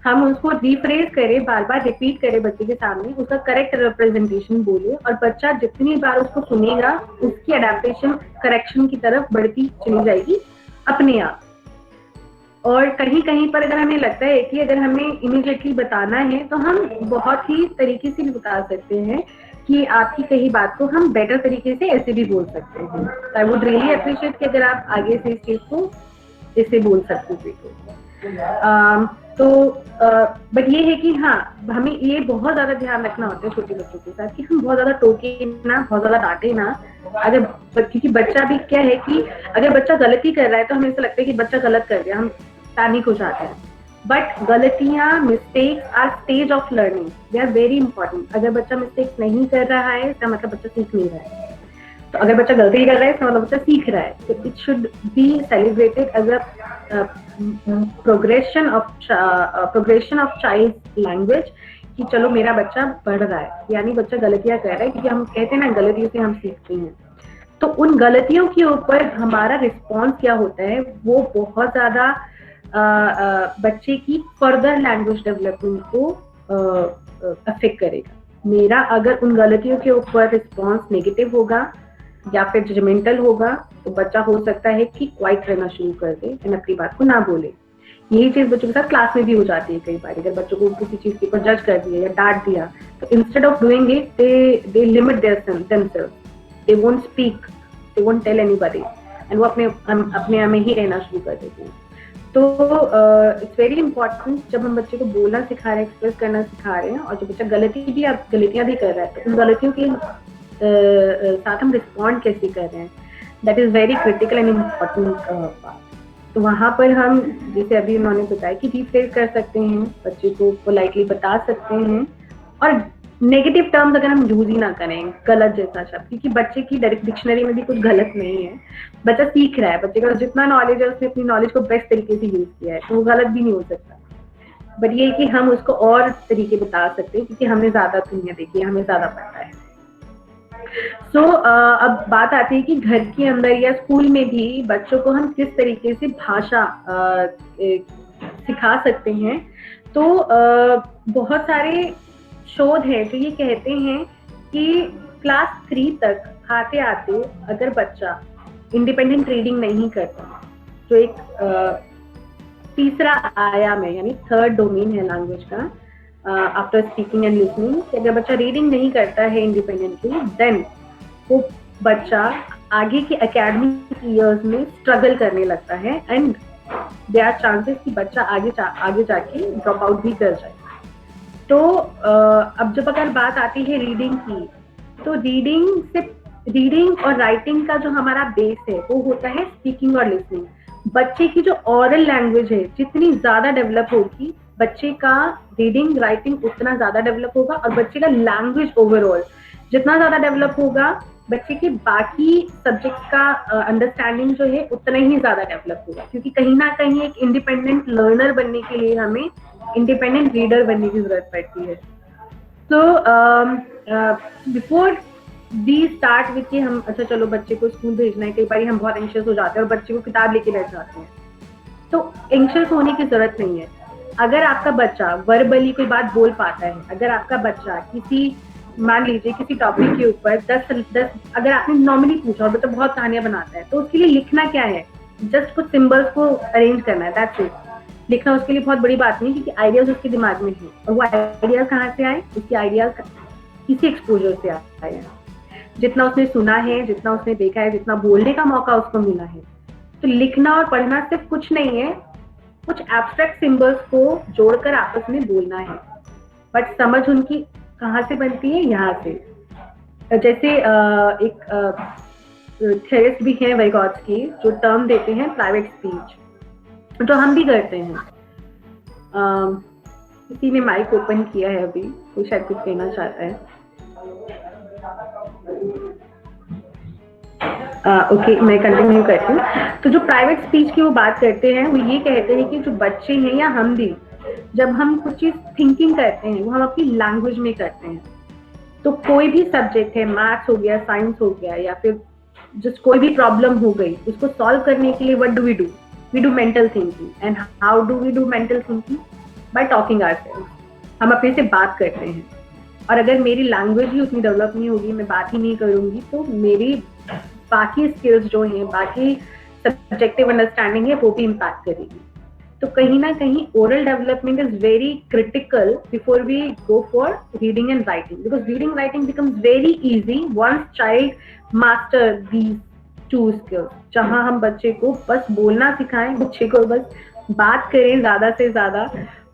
हम उसको रिफ्रेज करें, बार बार रिपीट करें बच्चे के सामने, उसका करेक्ट रिप्रेजेंटेशन बोले, और बच्चा जितनी बार उसको सुनेगा उसकी अडेप्टेशन करेक्शन की तरफ बढ़ती चली जाएगी अपने आप। और कहीं कहीं पर अगर हमें लगता है कि अगर हमें इमीडिएटली बताना है तो हम बहुत ही तरीके से भी बता सकते हैं कि आपकी कही बात को हम बेटर तरीके से ऐसे भी बोल सकते हैं। आई वुड रियली अप्रिशिएट कि अगर आप आगे से इस चीज को ऐसे बोल सकते हैं। तो बट ये है कि हाँ, हमें ये बहुत ज्यादा ध्यान रखना होता है छोटे बच्चों के साथ कि हम बहुत ज्यादा टोके ना, बहुत ज्यादा डांटे ना। अगर क्योंकि बच्चा भी क्या है कि अगर बच्चा गलती कर रहा है तो हमें ऐसा लगता है कि बच्चा गलत कर गया, हम पैनिक हो जाते हैं। बट गलतियां, mistakes are stage of learning, they are very important. अगर बच्चा मिस्टेक्स नहीं कर रहा है इसका मतलब बच्चा सीख नहीं रहा है। तो अगर बच्चा गलती कर रहा है इसका मतलब बच्चा सीख रहा है। तो it should be celebrated as a progression of child language, कि चलो मेरा बच्चा बढ़ रहा है, यानी बच्चा गलतियां कर रहा है, क्योंकि हम कहते हैं ना गलतियों से हम सीखते हैं। तो उन गलतियों के ऊपर हमारा रिस्पॉन्स क्या होता है वो बहुत ज्यादा बच्चे की फर्दर लैंग्वेज डेवलपमेंट को अफेक्ट करेगा। मेरा अगर उन गलतियों के ऊपर रिस्पॉन्स नेगेटिव होगा या फिर जजमेंटल होगा तो बच्चा हो सकता है कि क्वाइट रहना शुरू कर दे एंड अपनी बात को ना बोले। यही चीज बच्चों के साथ क्लास में भी हो जाती है कई बार। अगर बच्चों को किसी चीज के ऊपर जज कर दिया या डांट दिया तो instead of doing it they limit themselves, they won't speak, they won't tell anybody, and वो अपने में ही रहना शुरू कर देते हैं। तो इट्स वेरी इंपॉर्टेंट जब हम बच्चे को बोलना सिखा रहे हैं, एक्सप्रेस करना सिखा रहे हैं, और जब बच्चा गलतियां भी कर रहा है तो उन गलतियों के साथ हम रिस्पॉन्ड कैसे कर रहे हैं, that is very critical and important part. तो वहां पर हम जैसे अभी उन्होंने बताया कि रिफ्रेज कर सकते हैं, बच्चे को पोलाइटली बता सकते हैं, और नेगेटिव टर्म्स अगर हम यूज ही ना करें, गलत जैसा शब्द, क्योंकि बच्चे की डिक्शनरी में भी कुछ गलत नहीं है। बच्चा सीख रहा है, बच्चे का जितना नॉलेज है उसने अपनी नॉलेज को बेस्ट तरीके से यूज किया है, तो वो गलत भी नहीं हो सकता। बट ये कि हम उसको और तरीके बता सकते हैं क्योंकि हमने ज्यादा दुनिया देखी है, हमें ज्यादा पता है। सो अब बात आती है कि घर के अंदर या स्कूल में भी बच्चों को हम किस तरीके से भाषा सिखा सकते हैं। तो बहुत सारे शोध है जो ये कहते हैं कि क्लास 3 तक आते आते अगर बच्चा इंडिपेंडेंट रीडिंग नहीं करता, जो एक तीसरा आयाम है यानी थर्ड डोमेन है लैंग्वेज का, आफ्टर स्पीकिंग एंड लिसनिंग, अगर बच्चा रीडिंग नहीं करता है इंडिपेंडेंटली, देन वो बच्चा आगे के एकेडमिक ईयर्स में स्ट्रगल करने लगता है एंड देयर आर चांसेस कि बच्चा आगे जाके ड्रॉप आउट भी कर जाए। तो अब जब अगर बात आती है रीडिंग की, तो रीडिंग और राइटिंग का जो हमारा बेस है वो होता है स्पीकिंग और लिसनिंग। बच्चे की जो ऑरल लैंग्वेज है जितनी ज्यादा डेवलप होगी, बच्चे का रीडिंग राइटिंग उतना ज्यादा डेवलप होगा, और बच्चे का लैंग्वेज ओवरऑल जितना ज्यादा डेवलप होगा, बच्चे के बाकी सब्जेक्ट का अंडरस्टैंडिंग जो है उतना ही ज्यादा डेवलप होगा। क्योंकि कहीं ना कहीं एक इंडिपेंडेंट लर्नर बनने के लिए हमें इंडिपेंडेंट रीडर बनने की जरूरत पड़ती है। तो बिफोर वी स्टार्ट विथ कि हम अच्छा चलो बच्चे को स्कूल भेजना है, कई बार हम बहुत एंशियस हो जाते हैं और बच्चे को किताब लेके बैठ जाते हैं। तो एंशियस होने की जरूरत नहीं है। अगर आपका बच्चा वर्बली कोई बात बोल पाता है, अगर आपका बच्चा किसी मान लीजिए किसी टॉपिक के ऊपर 10 अगर आपने नॉर्मली पूछा और बच्चा बहुत कहानियां बनाता है, तो उसके लिए लिखना क्या है, जस्ट कुछ सिंबल्स को अरेंज करना है, दैट्स इट। लिखना उसके लिए बहुत बड़ी बात नहीं, क्योंकि आइडियाज उसके दिमाग में है, और वो आइडियाज कहाँ से आए, उसके आइडियाज किसी एक्सपोजर से आए हैं, जितना उसने सुना है, जितना उसने देखा है, जितना बोलने का मौका उसको मिला है। तो लिखना और पढ़ना सिर्फ कुछ नहीं है, कुछ एब्स्ट्रैक्ट सिंबल्स को जोड़कर आपस में बोलना है, बट समझ उनकी कहाँ से बनती है, यहाँ से। जैसे एक थेरिस्ट भी है वाइगॉट्स्की, जो टर्म देते हैं प्राइवेट स्पीच, जो हम भी करते हैं। किसी ने माइक ओपन किया है अभी, कोई शायद कुछ कहना चाहता है। ओके, मैं कंटिन्यू करती हूँ। तो जो प्राइवेट स्पीच की वो बात करते हैं, वो ये कहते हैं कि जो बच्चे हैं या हम भी, जब हम कुछ चीज थिंकिंग करते हैं वो हम अपनी लैंग्वेज में करते हैं। तो कोई भी सब्जेक्ट है, मैथ्स हो गया, साइंस हो गया, या फिर जिस कोई भी प्रॉब्लम हो गई, उसको सॉल्व करने के लिए what do? We do mental thinking. And how do we do mental thinking? By talking ourselves. हम अपने से बात करते हैं. और अगर मेरी लैंग्वेज ही उतनी डेवलप नहीं होगी, मैं बात ही नहीं करूंगी, तो मेरी बाकी स्किल्स जो हैं, बाकी सब्जेक्टिव अंडरस्टैंडिंग है, वो भी इम्पैक्ट करेगी. तो कहीं ना कहीं oral development is very critical before we go for reading and writing, because reading writing becomes very easy once child master these two skills. जहां हम बच्चे को बस बोलना सिखाएं, बच्चे को बस बात करें ज्यादा से ज्यादा,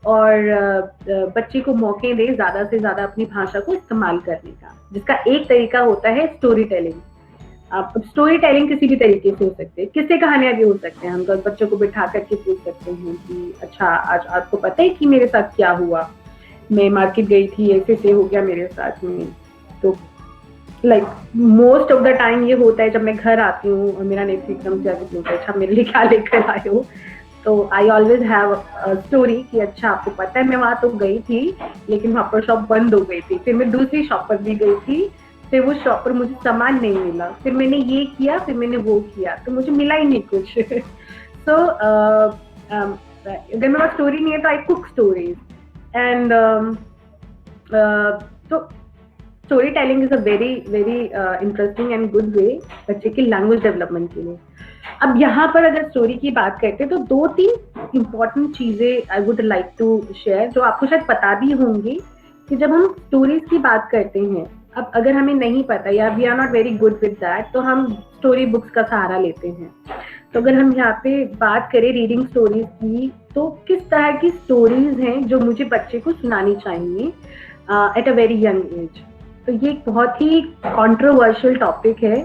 और बच्चे को मौके दें ज्यादा से ज्यादा अपनी भाषा को इस्तेमाल करने का, जिसका एक तरीका होता है स्टोरी टेलिंग. आप स्टोरी टेलिंग किसी भी तरीके से हो सकते हैं, किससे कहानियां भी हो सकते हैं. हम तो बच्चों को बिठा करके पूछ सकते हैं कि अच्छा आज आपको पता है कि मेरे साथ क्या हुआ, मैं मार्केट गई थी, ऐसे हो गया मेरे साथ में. तो like most of the time ये होता है जब मैं घर आती हूँ और मेरा नेक्स्ट एकदम से आगे पूछता है अच्छा मेरे लिए क्या लेकर आए हो. तो आई ऑलवेज हैव स्टोरी कि अच्छा आपको पता है मैं वहां तो गई थी, लेकिन वहां पर शॉप बंद हो गई थी, फिर मैं दूसरी शॉप पर भी गई थी, फिर वो शॉप पर मुझे सामान नहीं मिला, फिर मैंने ये किया, फिर मैंने वो किया, तो मुझे मिला ही नहीं कुछ. सो अगर मेरे पास स्टोरी नहीं है तो आई कुक स्टोरीज. एंड तो story telling is a very very interesting and good way बच्चे की लैंग्वेज डेवलपमेंट के लिए. अब यहाँ पर अगर स्टोरी की बात करते हैं तो 2-3 इम्पोर्टेंट चीजें I would like to share, जो आपको शायद पता भी होंगी, कि जब हम स्टोरीज की बात करते हैं, अब अगर हमें नहीं पता या we are not very good with that, तो हम स्टोरी बुक्स का सहारा लेते हैं. तो अगर हम यहाँ पे बात करें रीडिंग स्टोरीज की, तो किस तरह की स्टोरीज हैं जो मुझे बच्चे को सुनानी चाहिए at a very young age. तो ये एक बहुत ही कॉन्ट्रोवर्शियल टॉपिक है,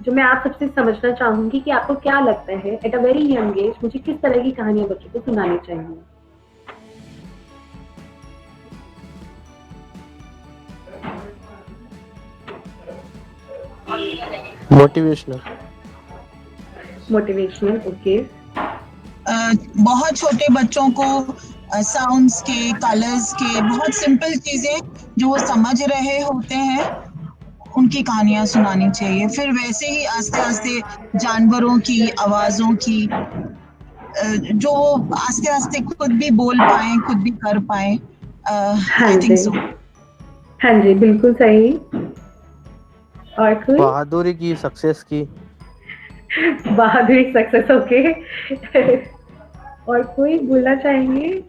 जो मैं आप सबसे समझना चाहूंगी कि आपको क्या लगता है at a very young age मुझे किस तरह की कहानियां बच्चों को सुनानी चाहिए. Motivational okay. बहुत छोटे बच्चों को साउंड्स के, कलर्स के, बहुत सिंपल चीजें जो वो समझ रहे होते हैं उनकी कहानियां सुनानी चाहिए. फिर वैसे ही आस्ते आस्ते जानवरों की आवाजों की, जो आस्ते आस्ते खुद भी बोल पाए, खुद भी कर पाए. I think so. हाँ जी, बिल्कुल सही. और कोई बहादुरी की, सक्सेस की. बहादुरी सक्सेस ओके. और कोई बोलना चाहेंगे?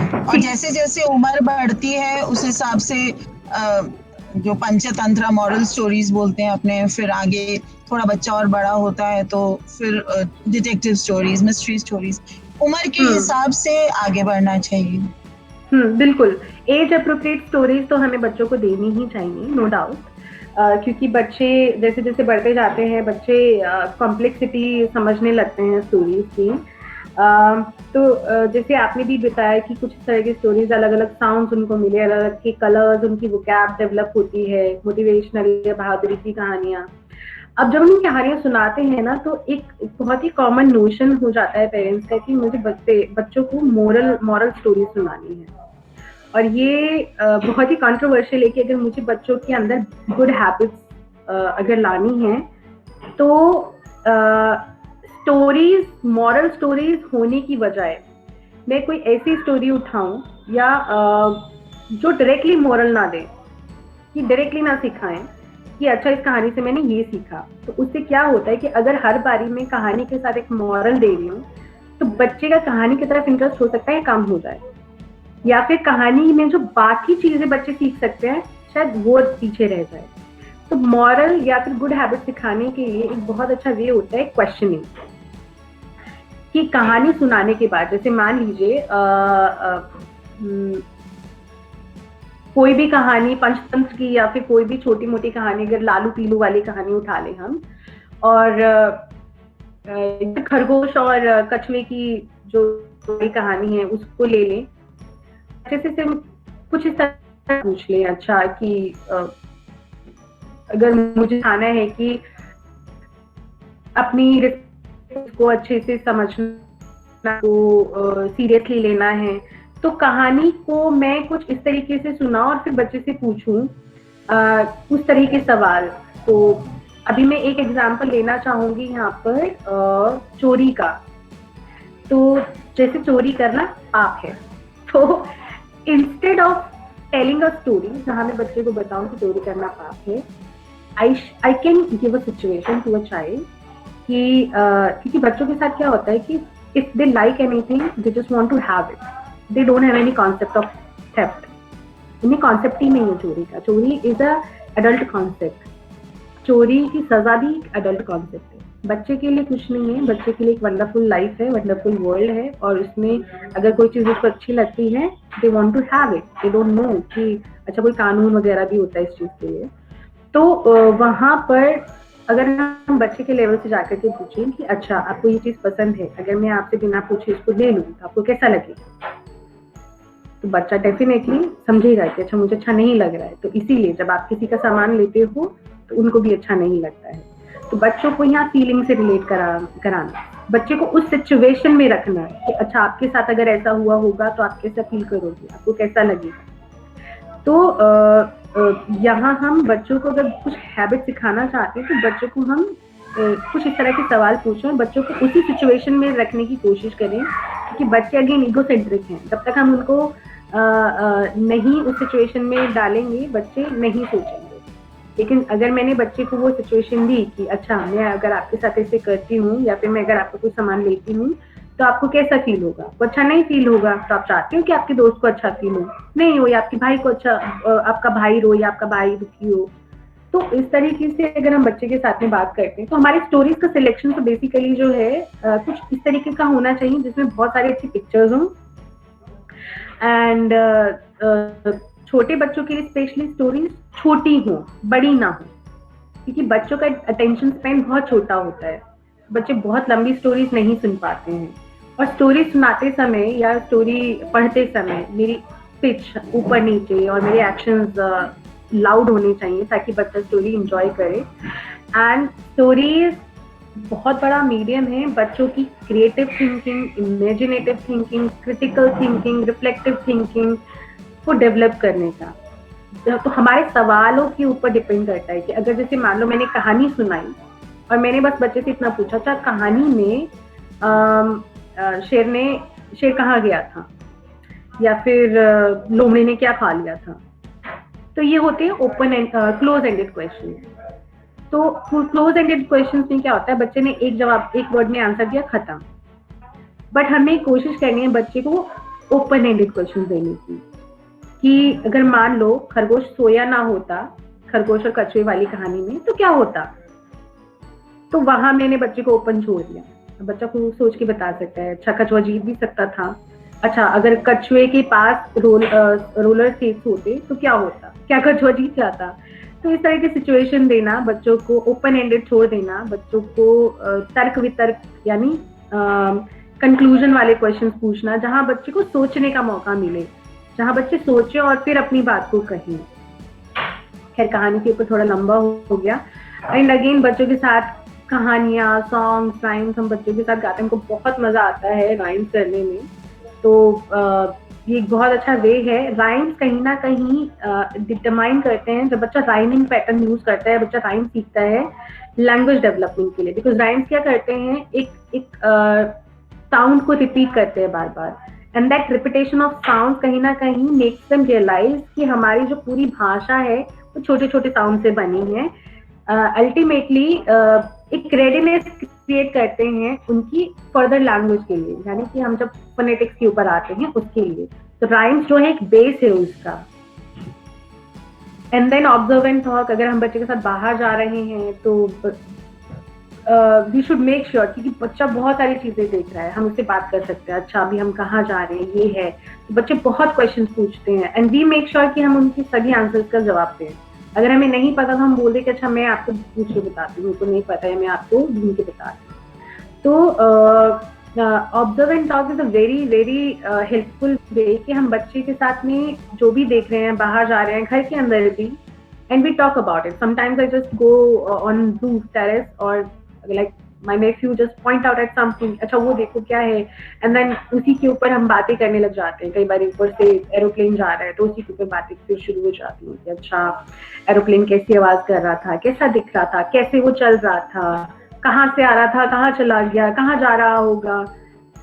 और जैसे जैसे उम्र बढ़ती है उस हिसाब से जो पंचतंत्र मॉरल स्टोरीज बोलते हैं अपने, फिर आगे थोड़ा बच्चा और बड़ा होता है तो फिर डिटेक्टिव स्टोरीज, मिस्ट्री स्टोरीज, उम्र के हिसाब से आगे बढ़ना चाहिए. बिल्कुल. एज अप्रोप्रिएट स्टोरीज तो हमें बच्चों को देनी ही चाहिए, नो डाउट. क्योंकि बच्चे जैसे जैसे बढ़ते जाते हैं, बच्चे कॉम्प्लेक्सिटी समझने लगते हैं स्टोरीज की. तो जैसे आपने भी बताया कि कुछ तरह की स्टोरीज, अलग अलग साउंड्स उनको मिले, अलग अलग के कलर्स, उनकी वोकैब डेवलप होती है, मोटिवेशनल या बहादुरी की कहानियां. अब जब हम कहानियां सुनाते हैं ना, तो एक बहुत ही कॉमन नोशन हो जाता है पेरेंट्स का कि मुझे बच्चों को मॉरल स्टोरी सुनानी है. और ये बहुत ही कंट्रोवर्शियल है कि अगर मुझे बच्चों के अंदर गुड हैबिट्स अगर लानी है, तो स्टोरीज, मॉरल स्टोरीज होने की बजाय मैं कोई ऐसी स्टोरी उठाऊं या जो डायरेक्टली मॉरल ना दे, कि डायरेक्टली ना सिखाएं कि अच्छा इस कहानी से मैंने ये सीखा. तो उससे क्या होता है कि अगर हर बारी में कहानी के साथ एक मॉरल दे रही हूँ, तो बच्चे का कहानी की तरफ इंटरेस्ट हो सकता है कम हो जाए, या फिर कहानी में जो बाकी चीजें बच्चे सीख सकते हैं शायद वो पीछे रह जाए. तो मॉरल या फिर गुड हैबिट सिखाने के लिए एक बहुत अच्छा वे होता है क्वेश्चनिंग. कि कहानी सुनाने के बाद, जैसे मान लीजिए कोई भी कहानी पंचतंत्र की या फिर कोई भी छोटी मोटी कहानी, अगर लालू पीलू वाली कहानी उठा लें हम, और खरगोश और कछुए की जो कहानी है उसको ले लें, जैसे से कुछ इस तरह पूछ लें अच्छा कि अगर मुझे खाना है कि अपनी को अच्छे से समझना को सीरियसली लेना है, तो कहानी को मैं कुछ इस तरीके से सुना और फिर बच्चे से पूछूं उस तरह के सवाल। तो अभी मैं एक एग्जांपल लेना चाहूंगी यहाँ पर चोरी का। तो जैसे चोरी करना पाप है, तो instead of telling a story जहाँ मैं बच्चे को बताऊं कि चोरी करना पाप है, I can give a situation to a child कि क्योंकि बच्चों के साथ क्या होता है कि if they like anything they just want to have it, they don't have any concept of theft. इन्हें कॉन्सेप्ट ही नहीं है चोरी का। चोरी इज अ एडल्ट कॉन्सेप्ट। चोरी की सजा भी एक एडल्ट कॉन्सेप्ट है। बच्चे के लिए कुछ नहीं है, बच्चे के लिए एक वंडरफुल लाइफ है, वंडरफुल वर्ल्ड है, और उसमें अगर कोई चीज उसको अच्छी लगती है they want to have it, they don't know कि अच्छा कोई कानून वगैरह भी होता है इस चीज के लिए। तो वहां पर अगर हम बच्चे के लेवल से जाकर के पूछें कि अच्छा आपको ये चीज पसंद है, अगर मैं आपसे बिना पूछे इसको ले लूं तो आपको कैसा लगेगा, तो बच्चा डेफिनेटली समझेगा कि अच्छा मुझे अच्छा नहीं लग रहा है। तो इसीलिए जब आप किसी का सामान लेते हो तो उनको भी अच्छा नहीं लगता है। तो बच्चों को यहाँ फीलिंग से रिलेट कराना, बच्चे को उस सिचुएशन में रखना कि अच्छा आपके साथ अगर ऐसा हुआ होगा तो आप कैसा फील करोगे, आपको कैसा लगेगा। तो यहाँ हम बच्चों को अगर कुछ हैबिट सिखाना चाहते हैं तो बच्चों को हम कुछ इस तरह के सवाल पूछें, बच्चों को उसी सिचुएशन में रखने की कोशिश करें, क्योंकि बच्चे अगेन ईगोसेंट्रिक हैं। जब तक हम उनको नहीं उस सिचुएशन में डालेंगे बच्चे नहीं सोचेंगे। लेकिन अगर मैंने बच्चे को वो सिचुएशन दी कि अच्छा मैं अगर आपके साथ ऐसे करती हूँ या फिर मैं अगर आपको कोई सामान लेती हूँ तो आपको कैसा फील होगा, तो अच्छा नहीं फील होगा, तो आप चाहते हो कि आपके दोस्त को अच्छा फील हो, नहीं हो, या आपके भाई को अच्छा, आपका भाई रो या आपका भाई दुखी हो। तो इस तरीके से अगर हम बच्चे के साथ में बात करते हैं तो हमारी स्टोरीज का सिलेक्शन तो बेसिकली जो है कुछ इस तरीके का होना चाहिए जिसमें बहुत सारी अच्छी पिक्चर्स हों। एंड छोटे बच्चों के लिए स्पेशली स्टोरीज छोटी हो, बड़ी ना हो, क्योंकि बच्चों का अटेंशन स्पैन बहुत छोटा होता है। बच्चे बहुत लंबी स्टोरीज नहीं सुन पाते हैं, और स्टोरी सुनाते समय या स्टोरी पढ़ते समय मेरी पिच ऊपर नीचे और मेरे एक्शंस लाउड होने चाहिए ताकि बच्चा स्टोरी एंजॉय करे। एंड स्टोरीज बहुत बड़ा मीडियम है बच्चों की creative thinking, imaginative thinking, critical thinking, reflective thinking को डेवलप करने का। तो हमारे सवालों के ऊपर डिपेंड करता है कि अगर जैसे मान लो मैंने कहानी सुनाई और मैंने बस बच्चे से इतना पूछा, अच्छा कहानी में शेर कहाँ गया था, या फिर लोमड़ी ने क्या खा लिया था, तो ये होते हैं open and close ended question. तो क्लोज एंडेड क्वेश्चन में क्या होता है, बच्चे ने एक जवाब, एक वर्ड में आंसर दिया, खत्म। बट हमें कोशिश करनी है बच्चे को ओपन एंडेड क्वेश्चन देने की, कि अगर मान लो खरगोश सोया ना होता खरगोश और कछुए वाली कहानी में तो क्या होता, तो वहां मैंने बच्चे को ओपन छोड़ दिया। बच्चा को सोच के बता सकता है, अच्छा कछुआ जीत भी सकता था, अच्छा अगर कछुए के पास रोलर स्केट्स होते तो क्या होता, क्या कछुआ जीत जाता। तो इस तरह की सिचुएशन देना, बच्चों को ओपन एंडेड छोड़ देना, बच्चों को तर्क वितर्क यानी कंक्लूजन वाले क्वेश्चंस पूछना, जहां बच्चे को सोचने का मौका मिले, जहां बच्चे सोचे और फिर अपनी बात को कहें। खैर कहानी के ऊपर थोड़ा लंबा हो गया। एंड अगेन बच्चों के साथ कहानियां, सॉन्ग्स, राइम्स हम बच्चों के साथ गाते हैं, उनको बहुत मजा आता है राइम्स करने में। तो ये एक बहुत अच्छा वे है। राइम्स कहीं ना कहीं डिटरमाइन करते हैं, जब बच्चा राइमिंग पैटर्न यूज करता है, बच्चा राइम सीखता है लैंग्वेज डेवलपमेंट के लिए। बिकॉज राइम्स क्या करते हैं, एक साउंड को रिपीट करते हैं बार बार, and that repetition of sound कहीं ना कहीं मेक्स देम रियलाइज कि हमारी जो पूरी भाषा है वो छोटे छोटे साउंड से बनी है। अल्टीमेटली एक रेडीनेस क्रिएट करते हैं उनकी फर्दर लैंग्वेज के लिए, यानी कि हम जब फोनेटिक्स के ऊपर आते हैं उसके लिए। तो राइम्स जो है एक बेस है उसका। And then observe and talk, अगर हम बच्चे के साथ बाहर जा रहे हैं तो वी शुड मेक श्योर, क्योंकि बच्चा बहुत सारी चीजें देख रहा है, हम उससे बात कर सकते हैं, अच्छा अभी हम कहाँ जा रहे हैं, ये है। तो बच्चे बहुत क्वेश्चन पूछते हैं, एंड वी मेक श्योर कि हम उनकी सभी आंसर्स का जवाब दें। अगर हमें नहीं पता तो हम बोल दें कि अच्छा मैं आपको पूछ के बताती हूँ, मुझको नहीं पता है, मैं आपको ढूंढ के बताती हूँ। तो observe and talk is a very very helpful way कि हम बच्चे के साथ में जो भी देख रहे हैं, बाहर जा रहे हैं, घर के अंदर भी, and we talk about it. Sometimes I just go on roof terrace और like my nephew just point out at something, अच्छा वो देखो क्या है, एंड देन उसी के ऊपर हम बातें करने लग जाते हैं। कई बार ऊपर से एरोप्लेन जा रहा है तो उसी के ऊपर बातें फिर शुरू हो जाती हैं कि अच्छा एरोप्लेन कैसी आवाज कर रहा था, कैसा दिख रहा था, कैसे वो चल रहा था, कहाँ से आ रहा था, कहाँ चला गया, कहाँ जा रहा होगा।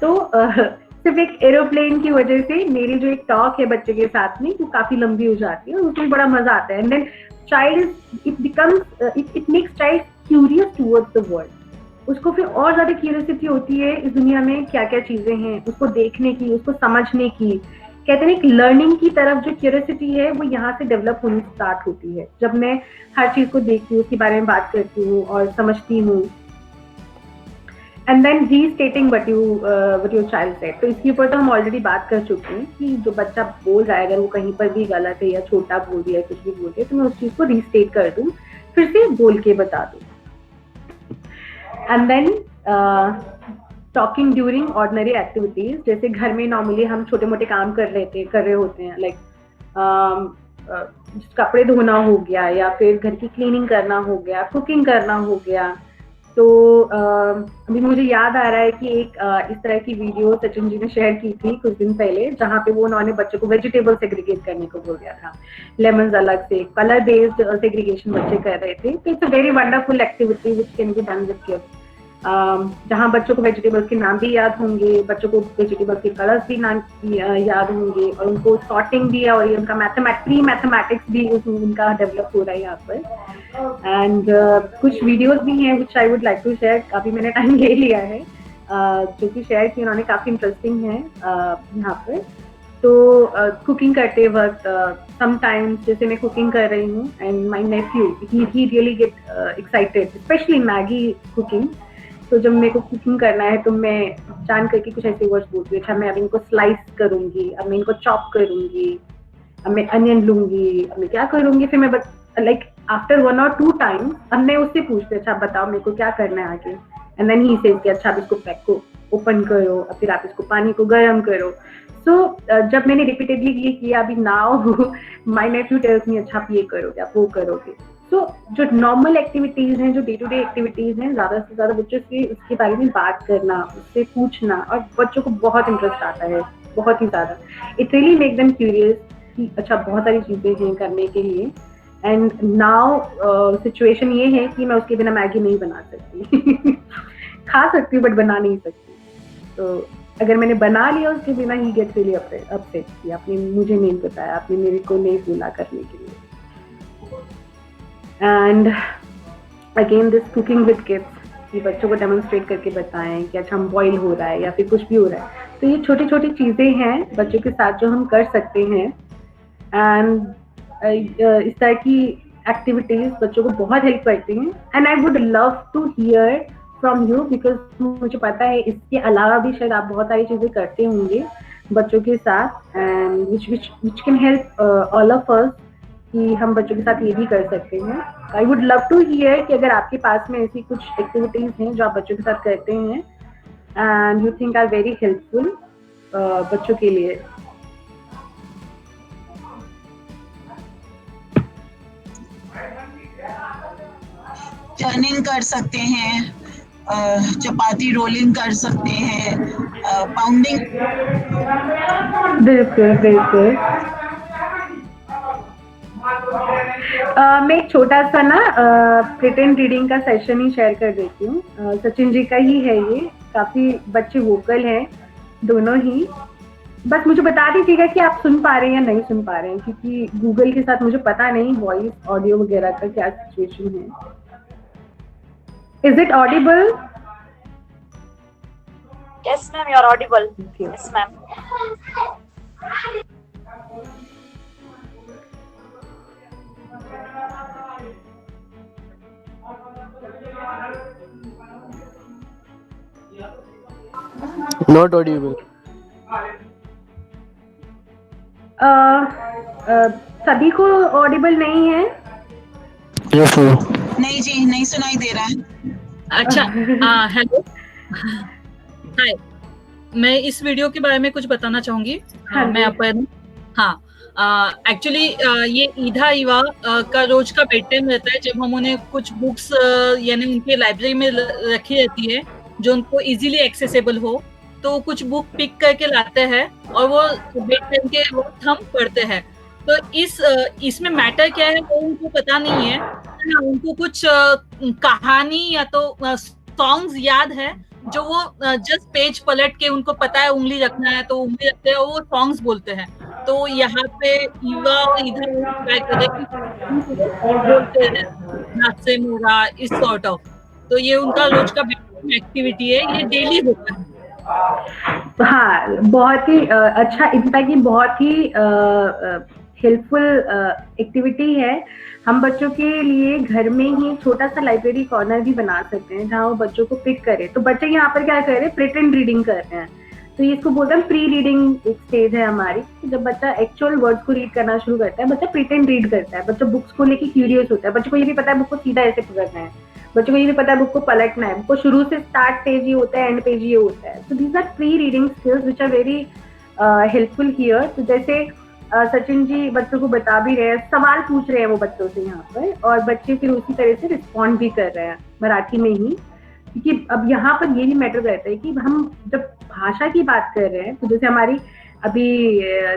तो सिर्फ एक एरोप्लेन की वजह से मेरी जो एक टॉक है बच्चे के साथ में वो काफी लंबी हो जाती है, उसमें बड़ा मजा आता है। And then child it makes child curious towards the world. उसको फिर और ज्यादा क्यूरियोसिटी होती है इस दुनिया में क्या क्या चीजें हैं, उसको देखने की, उसको समझने की। कहते हैं कि लर्निंग की तरफ जो क्यूरियोसिटी है वो यहाँ से डेवलप होनी स्टार्ट होती है, जब मैं हर चीज को देखती हूँ, उसके बारे में बात करती हूँ और समझती हूँ। And then restating what your child said. तो इसके ऊपर तो हम ऑलरेडी बात कर चुके हैं कि जो बच्चा बोल रहा है अगर वो कहीं पर भी गलत है या छोटा बोल दिया है, कुछ भी बोल दिया, तो मैं उस चीज को रीस्टेट कर दूं, फिर से बोल के बता दूं। And then talking during ordinary activities, जैसे घर में नॉर्मली हम छोटे मोटे काम कर रहे होते हैं, लाइक कपड़े धोना हो गया या फिर घर की क्लीनिंग करना हो गया, कुकिंग करना हो गया। तो अभी मुझे याद आ रहा है कि एक इस तरह की वीडियो सचिन जी ने शेयर की थी कुछ दिन पहले, जहाँ पे वो उन्होंने बच्चों को वेजिटेबल सेग्रीगेट करने को बोल दिया था, लेमन्स अलग से, कलर बेस्ड सेग्रीगेशन बच्चे कर रहे थे। तो it's a very wonderful activity which can be done with kids, जहाँ बच्चों को वेजिटेबल्स के नाम भी याद होंगे, बच्चों को वेजिटेबल्स के कलर्स भी नाम याद होंगे, और उनको सॉर्टिंग भी है, और ये उनका मैथमेटिक्स भी उनका डेवलप हो रहा है यहाँ पर। एंड कुछ वीडियोस भी हैं which I would like to share, काफी मैंने टाइम ले लिया है, जो कि शेयर की उन्होंने, काफी इंटरेस्टिंग है यहाँ पर। तो कुकिंग करते वक्त समटाइम्स जैसे मैं कुकिंग कर रही हूँ and my Neiphiu he really get excited, specially Maggi cooking. तो जब मेरे को कुकिंग करना है तो मैं जान करके कुछ ऐसे वर्ड्स बोलती हूँ, अच्छा मैं अब इनको स्लाइस करूंगी, अब मैं इनको चॉप करूंगी, अब मैं अनियन लूंगी, अब मैं क्या करूंगी, फिर मैं लाइक आफ्टर 1 or 2 टाइम्स अब मैं उससे पूछती हूँ, अच्छा बताओ मेरे को क्या करना है आगे। एंड देन ही सेज कि अच्छा आप इसको पैक को ओपन करो, और फिर आप इसको पानी को गर्म करो। सो जब मैंने रिपीटेडली ये किया, अभी now my Neiphiu tells me अच्छा आप ये करोगे, आप वो करोगे। तो जो नॉर्मल एक्टिविटीज हैं, जो डे टू डे एक्टिविटीज हैं, ज्यादा से ज्यादा बच्चों से उसके बारे में बात करना, उससे पूछना, और बच्चों को बहुत इंटरेस्ट आता है, बहुत ही ज्यादा। It really make them curious कि अच्छा बहुत सारी चीजें हैं करने के लिए। एंड नाउ सिचुएशन ये है कि मैं उसके बिना मैगी नहीं बना सकती खा सकती हूँ बट बना नहीं सकती। तो अगर मैंने बना लिया उसके बिना, ही गेट्स रियली अपसेट कि आपने मुझे नहीं बताया, आपने मेरे को नहीं बोला करने के लिए। And again this cooking with kids, कि बच्चों को डेमोन्स्ट्रेट करके बताएं कि अच्छा हम बॉईल हो रहा है या फिर कुछ भी हो रहा है। तो ये छोटी छोटी चीजें हैं बच्चों के साथ जो हम कर सकते हैं। एंड इस तरह की एक्टिविटीज बच्चों को बहुत हेल्प करती हैं। And I would love to hear from you, because मुझे पता है इसके अलावा भी शायद आप बहुत सारी चीजें करते होंगे बच्चों के साथ, and which can help all of us, कि हम बच्चों के साथ ये भी कर सकते हैं। I would love to hear कि अगर आपके पास में ऐसी कुछ एक्टिविटीज हैं जो आप बच्चों के साथ करते हैं and you think are very helpful बच्चों के लिए। टर्निंग कर सकते हैं, चपाती रोलिंग कर सकते हैं, पाउंडिंग। बिल्कुल बिल्कुल। मैं एक छोटा सा ना प्रिटेंड रीडिंग का सेशन ही शेयर कर देती हूँ। सचिन जी का ही है ये, काफी बच्चे वोकल हैं दोनों ही। बस मुझे बता दीजिएगा कि आप सुन पा रहे हैं या नहीं सुन पा रहे हैं, क्योंकि गूगल के साथ मुझे पता नहीं वॉइस ऑडियो वगैरह का क्या सिचुएशन है। Is it audible? Yes, ma'am, you are audible. Okay. Yes, ma'am. Not audible. सभी को ऑडिबल नहीं है? Yes, ma'am. नहीं जी, नहीं सुनाई दे रहा है। अच्छा, हेलो, हाय, मैं इस वीडियो के बारे में कुछ बताना चाहूंगी। हाँ मैं आपको, हाँ, एक्चुअली ये ईधा ईवा का रोज का बेड टाइम रहता है, जब हम उन्हें कुछ बुक्स यानी उनके लाइब्रेरी में रखी रहती है जो उनको इजीली एक्सेसिबल हो, तो कुछ बुक पिक करके लाते हैं और वो बेड टाइम के वक्त हम पढ़ते हैं। तो इसमें मैटर क्या है वो उनको पता नहीं है ना, उनको कुछ कहानी या तो सॉन्ग्स याद है जो वो जस्ट पेज पलट के उनको पता है उंगली रखना है तो उंगली रखते हैं और वो सॉन्ग्स बोलते हैं। तो यहाँ पे ईवा और इधर बोलते हैं नाचे मोरा इस सॉर्ट ऑफ, तो ये उनका रोज का एक्टिविटी है, ये डेली होता है। हाँ, बहुत ही अच्छा, इनफैक्ट ये बहुत ही हेल्पफुल एक्टिविटी है। हम बच्चों के लिए घर में ही छोटा सा लाइब्रेरी कॉर्नर भी बना सकते हैं जहाँ वो बच्चों को पिक करे। तो बच्चे यहाँ पर क्या कर रहे हैं, प्रिटेंड रीडिंग कर रहे हैं। तो ये इसको बोलते हैं प्री रीडिंग एक स्टेज है हमारी, कि जब बच्चा एक्चुअल वर्ड्स को रीड करना शुरू करता है, बच्चा प्रिटेंड रीड करता है, बच्चा बुक्स को लेके क्यूरियस होता है, बच्चे को ये भी पता है बुक को सीधा ऐसे पकड़ना है, बच्चों को ये भी पता है बुक को पलटना है, बुक को शुरू से स्टार्ट पेज ये होता है, एंड पेज ये होता है। तो these are pre reading skills which are very helpful here. तो जैसे सचिन जी बच्चों को बता भी रहे हैं, सवाल पूछ रहे हैं वो बच्चों से यहाँ पर, और बच्चे फिर उसी तरह से रिस्पॉन्ड भी कर रहे हैं मराठी में ही। क्योंकि अब यहाँ पर ये भी मैटर रहता है कि हम जब भाषा की बात कर रहे हैं, तो जैसे हमारी अभी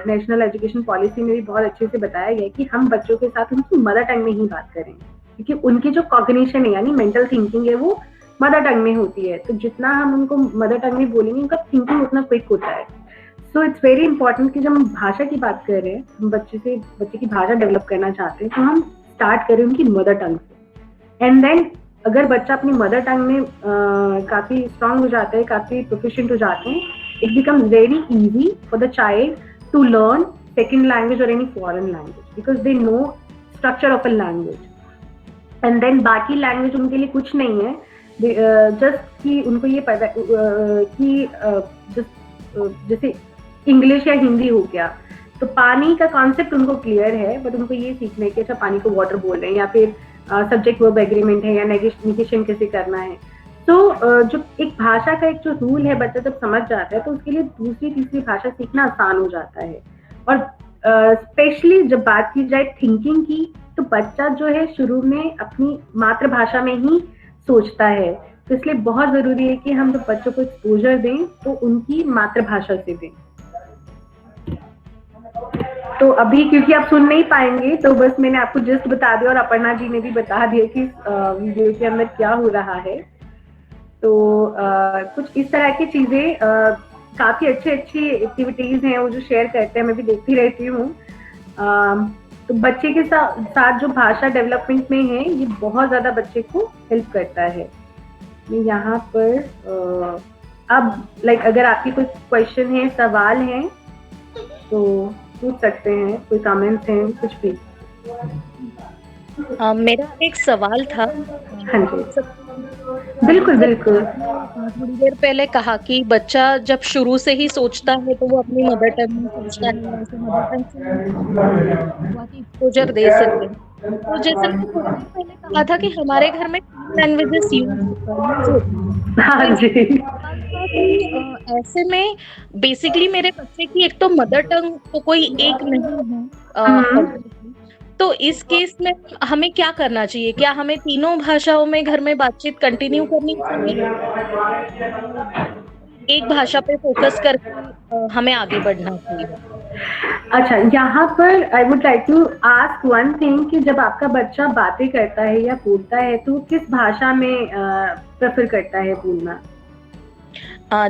नेशनल एजुकेशन पॉलिसी में भी बहुत अच्छे से बताया गया कि हम बच्चों के साथ उनकी मदर टंग में ही बात करें, क्योंकि उनकी जो कॉग्निशन है यानी मेंटल थिंकिंग है वो मदर टंग में होती है। तो जितना हम उनको मदर टंग में बोलेंगे उनका थिंकिंग उतना क्विक होता है। सो इट्स वेरी इंपॉर्टेंट कि जब हम भाषा की बात कर रहे हैं, हम बच्चे की भाषा डेवलप करना चाहते हैं, तो हम स्टार्ट करें उनकी मदर टंग से। एंड देन अगर बच्चा अपनी मदर टंग में काफी स्ट्रांग हो जाता है, काफी प्रोफिशिएंट हो जाते हैं, it becomes very easy for the child to learn second language और any foreign language, because they know structure of a language. And then बाकी लैंग्वेज उनके लिए कुछ नहीं है, जस्ट कि उनको ये पता कि जैसे इंग्लिश या हिंदी हो गया, तो पानी का कॉन्सेप्ट उनको क्लियर है, बट उनको ये सीखना है कि अच्छा पानी को वाटर बोल रहे हैं, या फिर सब्जेक्ट वर्ब एग्रीमेंट है, या नेगेशन कैसे करना है। तो जो एक भाषा का एक जो रूल है बच्चा जब समझ जाता है, तो उसके लिए दूसरी तीसरी भाषा सीखना आसान हो जाता है। और स्पेशली जब बात की जाए थिंकिंग की, तो बच्चा जो है शुरू में अपनी मातृभाषा में ही सोचता है, तो इसलिए बहुत जरूरी है कि हम जब बच्चों को एक्सपोजर दें तो उनकी मातृभाषा से दें। तो अभी क्योंकि आप सुन नहीं पाएंगे, तो बस मैंने आपको जस्ट बता दिया, और अपर्णा जी ने भी बता दिया कि वीडियो के अंदर क्या हो रहा है। तो कुछ इस तरह की चीजें काफी अच्छी एक्टिविटीज हैं वो जो शेयर करते हैं, मैं भी देखती रहती हूँ। तो बच्चे के साथ जो भाषा डेवलपमेंट में है, ये बहुत ज्यादा बच्चे को हेल्प करता है। मैं यहाँ पर अब अगर आपकी कोई क्वेश्चन है, सवाल है, तो पूछ सकते हैं, कोई कमेंट्स हैं, कुछ भी। मेरा एक सवाल था। हाँ जी, बिल्कुल। थोड़ी देर पहले कहा कि बच्चा जब शुरू से ही सोचता है तो वो अपनी मदर टंग में सोचता है, ऐसे मदर टंग से एक्सपोजर दे सकते हैं। तो जैसे मैंने थोड़ी देर पहले कहा था कि हमारे घर में लैंग्वेजेस यूज हाँ जी। ऐसे में बेसिकली मेरे बच्चे की एक तो मदर टंग तो कोई एक नहीं है, तो इस केस में हमें क्या करना चाहिए? क्या हमें तीनों भाषाओं में घर में बातचीत कंटिन्यू करनी चाहिए, एक भाषा पे फोकस करके हमें आगे बढ़ना चाहिए? अच्छा, यहाँ पर I would like to ask one thing कि जब आपका बच्चा बातें करता है या बोलता है, तो किस भाषा में प्रेफर करता है बोलना?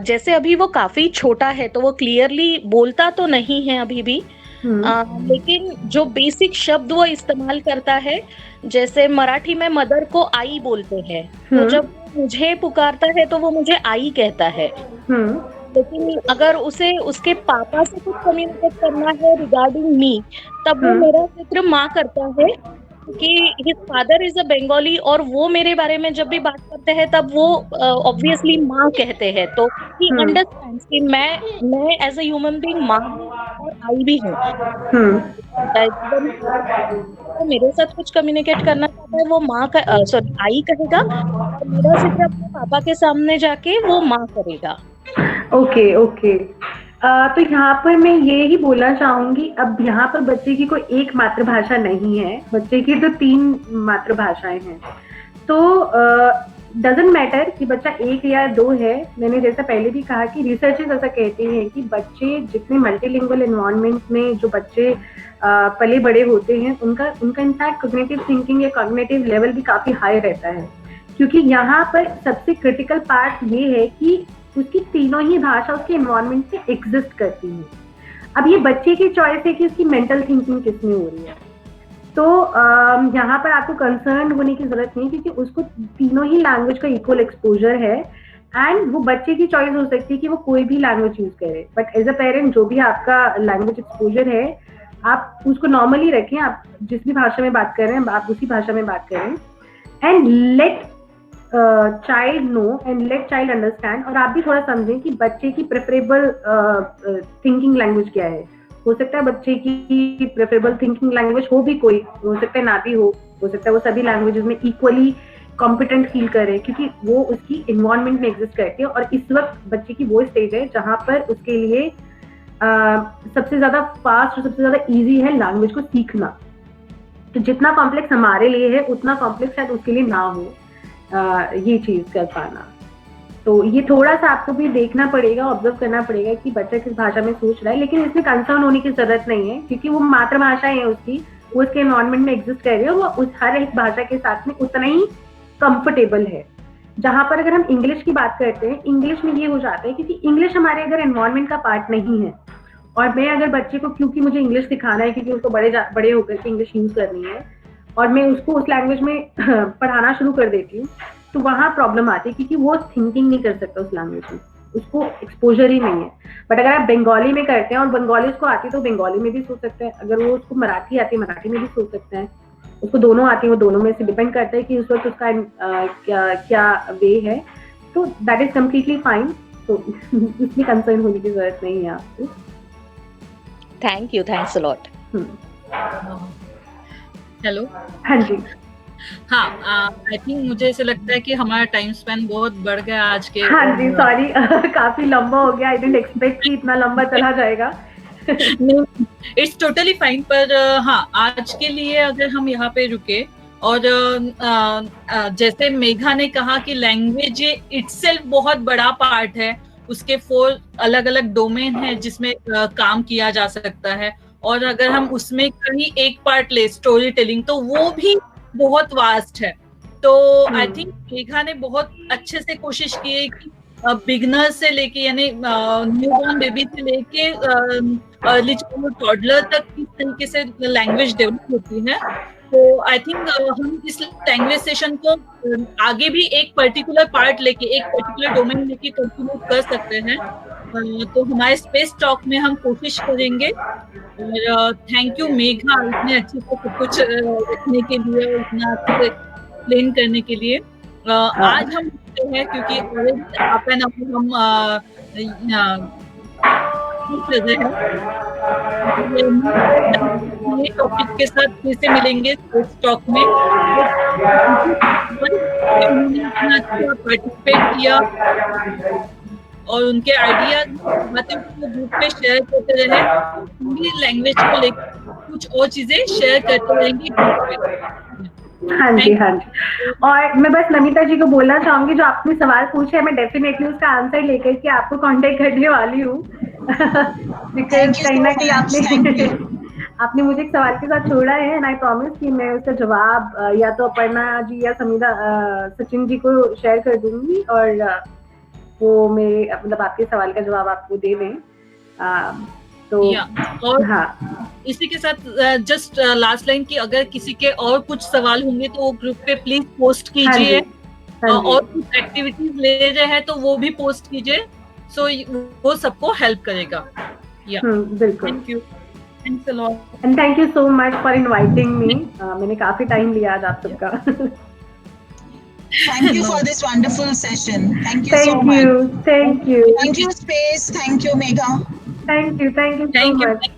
जैसे अभी वो काफी छोटा है, तो वो क्लियरली बोलता तो नहीं है अभी भी, लेकिन जो बेसिक शब्द वो इस्तेमाल करता है, जैसे मराठी में मदर को आई बोलते हैं, तो जब मुझे पुकारता है तो वो मुझे आई कहता है। लेकिन अगर उसे उसके पापा से कुछ कम्युनिकेट करना है रिगार्डिंग मी, तब वो मेरा जिक्र माँ करता है कि his father is a Bengali, और वो मेरे बारे में जब भी बात करते हैं तब वो ऑब्वियसली माँ कहते हैं। तो ही अंडरस्टैंड्स कि मैं एज अ ह्यूमन बीइंग माँ और आई भी हूँ। तो मेरे साथ कुछ कम्युनिकेट करना चाहता है, वो माँ का आई कहेगा, और मेरा जिक्र अपने पापा के सामने जाके वो माँ करेगा। ओके। तो यहाँ पर मैं ये ही बोलना चाहूंगी, अब यहाँ पर बच्चे की कोई एक मातृभाषा नहीं है, बच्चे की तो 3 मातृभाषाएं हैं। तो डजंट मैटर कि बच्चा 1 या 2 है। मैंने जैसा पहले भी कहा कि रिसर्चर्स ऐसा कहते हैं कि बच्चे जितने मल्टीलिंगुअल एनवायरनमेंट में जो बच्चे पले बड़े होते हैं, उनका इनफैक्ट कॉग्निटिव थिंकिंग या कॉग्निटिव लेवल भी काफी हाई रहता है, क्योंकि यहाँ पर सबसे क्रिटिकल पार्ट ये है कि उसकी तीनों ही भाषा उसके एनवायरनमेंट में एग्जिस्ट करती है। अब ये बच्चे की चॉइस है कि उसकी मेंटल थिंकिंग किसमें हो रही है। तो यहाँ पर आपको कंसर्न होने की जरूरत नहीं, क्योंकि उसको तीनों ही लैंग्वेज का इक्वल एक्सपोजर है एंड वो बच्चे की चॉइस हो सकती है कि वो कोई भी लैंग्वेज यूज करे। बट एज अ पेरेंट जो भी आपका लैंग्वेज एक्सपोजर है, आप उसको नॉर्मली रखें, आप जिस भी भाषा में बात कर रहे हैं आप उसी भाषा में बात करें and let child know and let child understand. और आप भी थोड़ा समझें कि बच्चे की प्रेफरेबल थिंकिंग लैंग्वेज क्या है। हो सकता है बच्चे की प्रेफरेबल थिंकिंग लैंग्वेज हो भी कोई, हो सकता है ना भी हो सकता है वो सभी लैंग्वेजेस में इक्वली कॉम्पिटेंट फील करे, क्योंकि वो उसकी इन्वायरमेंट में एग्जिस्ट करती है। और इस वक्त बच्चे की वो स्टेज है जहाँ पर उसके लिए सबसे ज्यादा फास्ट और सबसे ज्यादा ईजी है लैंग्वेज को सीखना। तो जितना कॉम्प्लेक्स हमारे लिए है उतना कॉम्प्लेक्स शायद उसके लिए ना हो ये चीज कर पाना। तो ये थोड़ा सा आपको भी देखना पड़ेगा, ऑब्जर्व करना पड़ेगा कि बच्चा किस भाषा में सोच रहा है, लेकिन इसमें कंसर्न होने की जरूरत नहीं है, क्योंकि वो मातृभाषा है उसकी, वो उसके एनवायरनमेंट में एग्जिस्ट कर रही है, वो उस हर एक भाषा के साथ में उतना ही कंफर्टेबल है। जहां पर अगर हम इंग्लिश की बात करते हैं, इंग्लिश में ये हो जाता है क्योंकि इंग्लिश हमारे अगर एनवायरनमेंट का पार्ट नहीं है, और मैं अगर बच्चे को, क्योंकि मुझे इंग्लिश सिखाना है, क्योंकि उसको बड़े होकर के इंग्लिश यूज करनी है, और मैं उसको उस लैंग्वेज में पढ़ाना शुरू कर देती हूँ, तो वहाँ प्रॉब्लम आती है, क्योंकि वो थिंकिंग नहीं कर सकता उस लैंग्वेज में, उसको एक्सपोजर ही नहीं है। बट अगर आप बंगाली में करते हैं और बंगाली उसको आती है तो बंगाली में भी सोच सकते हैं, अगर वो उसको मराठी आती है मराठी में भी सोच सकते हैं, उसको दोनों आती है वो दोनों में से डिपेंड करता है कि उस वक्त उसका क्या वे है। तो दैट इज कम्प्लीटली फाइन। तो इसमें कंसर्न होने की जरूरत नहीं है आपको। Thank you, thanks a lot. Hello. हाँ जी। हाँ, आई थिंक मुझे ऐसे लगता है कि हमारा टाइम स्पैन बहुत बढ़ गया आज के। हाँ जी, सॉरी काफी लंबा हो गया। आई डिडंट एक्सपेक्ट कि इतना लंबा चला जाएगा। It's totally fine. पर हाँ, आज के लिए अगर हम यहाँ पे रुके, और जैसे मेघा ने कहा कि लैंग्वेज इटसेल्फ बहुत बड़ा पार्ट है, उसके 4 अलग अलग डोमेन है जिसमें काम किया जा सकता है, और अगर हम उसमें कहीं एक पार्ट ले स्टोरी टेलिंग, तो वो भी बहुत वास्ट है। तो आई थिंक मेघा ने बहुत अच्छे से कोशिश की है कि बिगनर से लेके, यानी न्यूबॉर्न बेबी से लेके अर्ली चाइल्डहुड टॉडलर तक किस तरीके से लैंग्वेज डेवलप होती है। तो आई थिंक हम इस लैंग्वेज सेशन को आगे भी एक पर्टिकुलर पार्ट लेके, एक पर्टिकुलर डोमेन लेके कंटिन्यू कर सकते हैं। तो हमारे स्पेस टॉक में हम कोशिश करेंगे। और थैंक यू मेघा, इतने अच्छे से सब कुछ रखने के लिए, इतना अच्छे से एक्सप्लेन करने के लिए। आज हम हैं क्योंकि आप एंड हम टॉपिक के साथ फिर से मिलेंगे स्टॉक में। पार्टिसिपेट किया और उनके आइडियाज ग्रुप में शेयर करते रहे। हिंदी लैंग्वेज को लेकर कुछ और चीजें शेयर करते रहेंगे। हाँ जी, हाँ जी। और मैं बस नमिता जी को बोलना चाहूंगी, जो आपने सवाल पूछा है मैं डेफिनेटली उसका आंसर लेकर के आपको कांटेक्ट करने वाली हूँ। बिकॉज कहीं ना कहीं आपने मुझे एक सवाल के साथ छोड़ा है, एंड आई प्रॉमिस कि मैं उसका जवाब या तो अपर्णा जी या सचिन जी को शेयर कर दूंगी, और वो मेरे मतलब आपके सवाल का जवाब आपको दे दें। तो और हाँ, इसी के साथ जस्ट लास्ट लाइन की, अगर किसी के और कुछ सवाल होंगे तो वो ग्रुप पे प्लीज पोस्ट कीजिए। और कुछ एक्टिविटीज ले रहे हैं तो वो भी पोस्ट कीजिए, सो वो सबको हेल्प करेगा। बिल्कुल। Thank you, thanks a lot, and thank you so much for inviting me. मैंने काफी टाइम लिया आज आप सबका। Thank you for this wonderful session. Thank you so much. Thank you. Thank you, Space. Thank you, Megha. Thank you so much.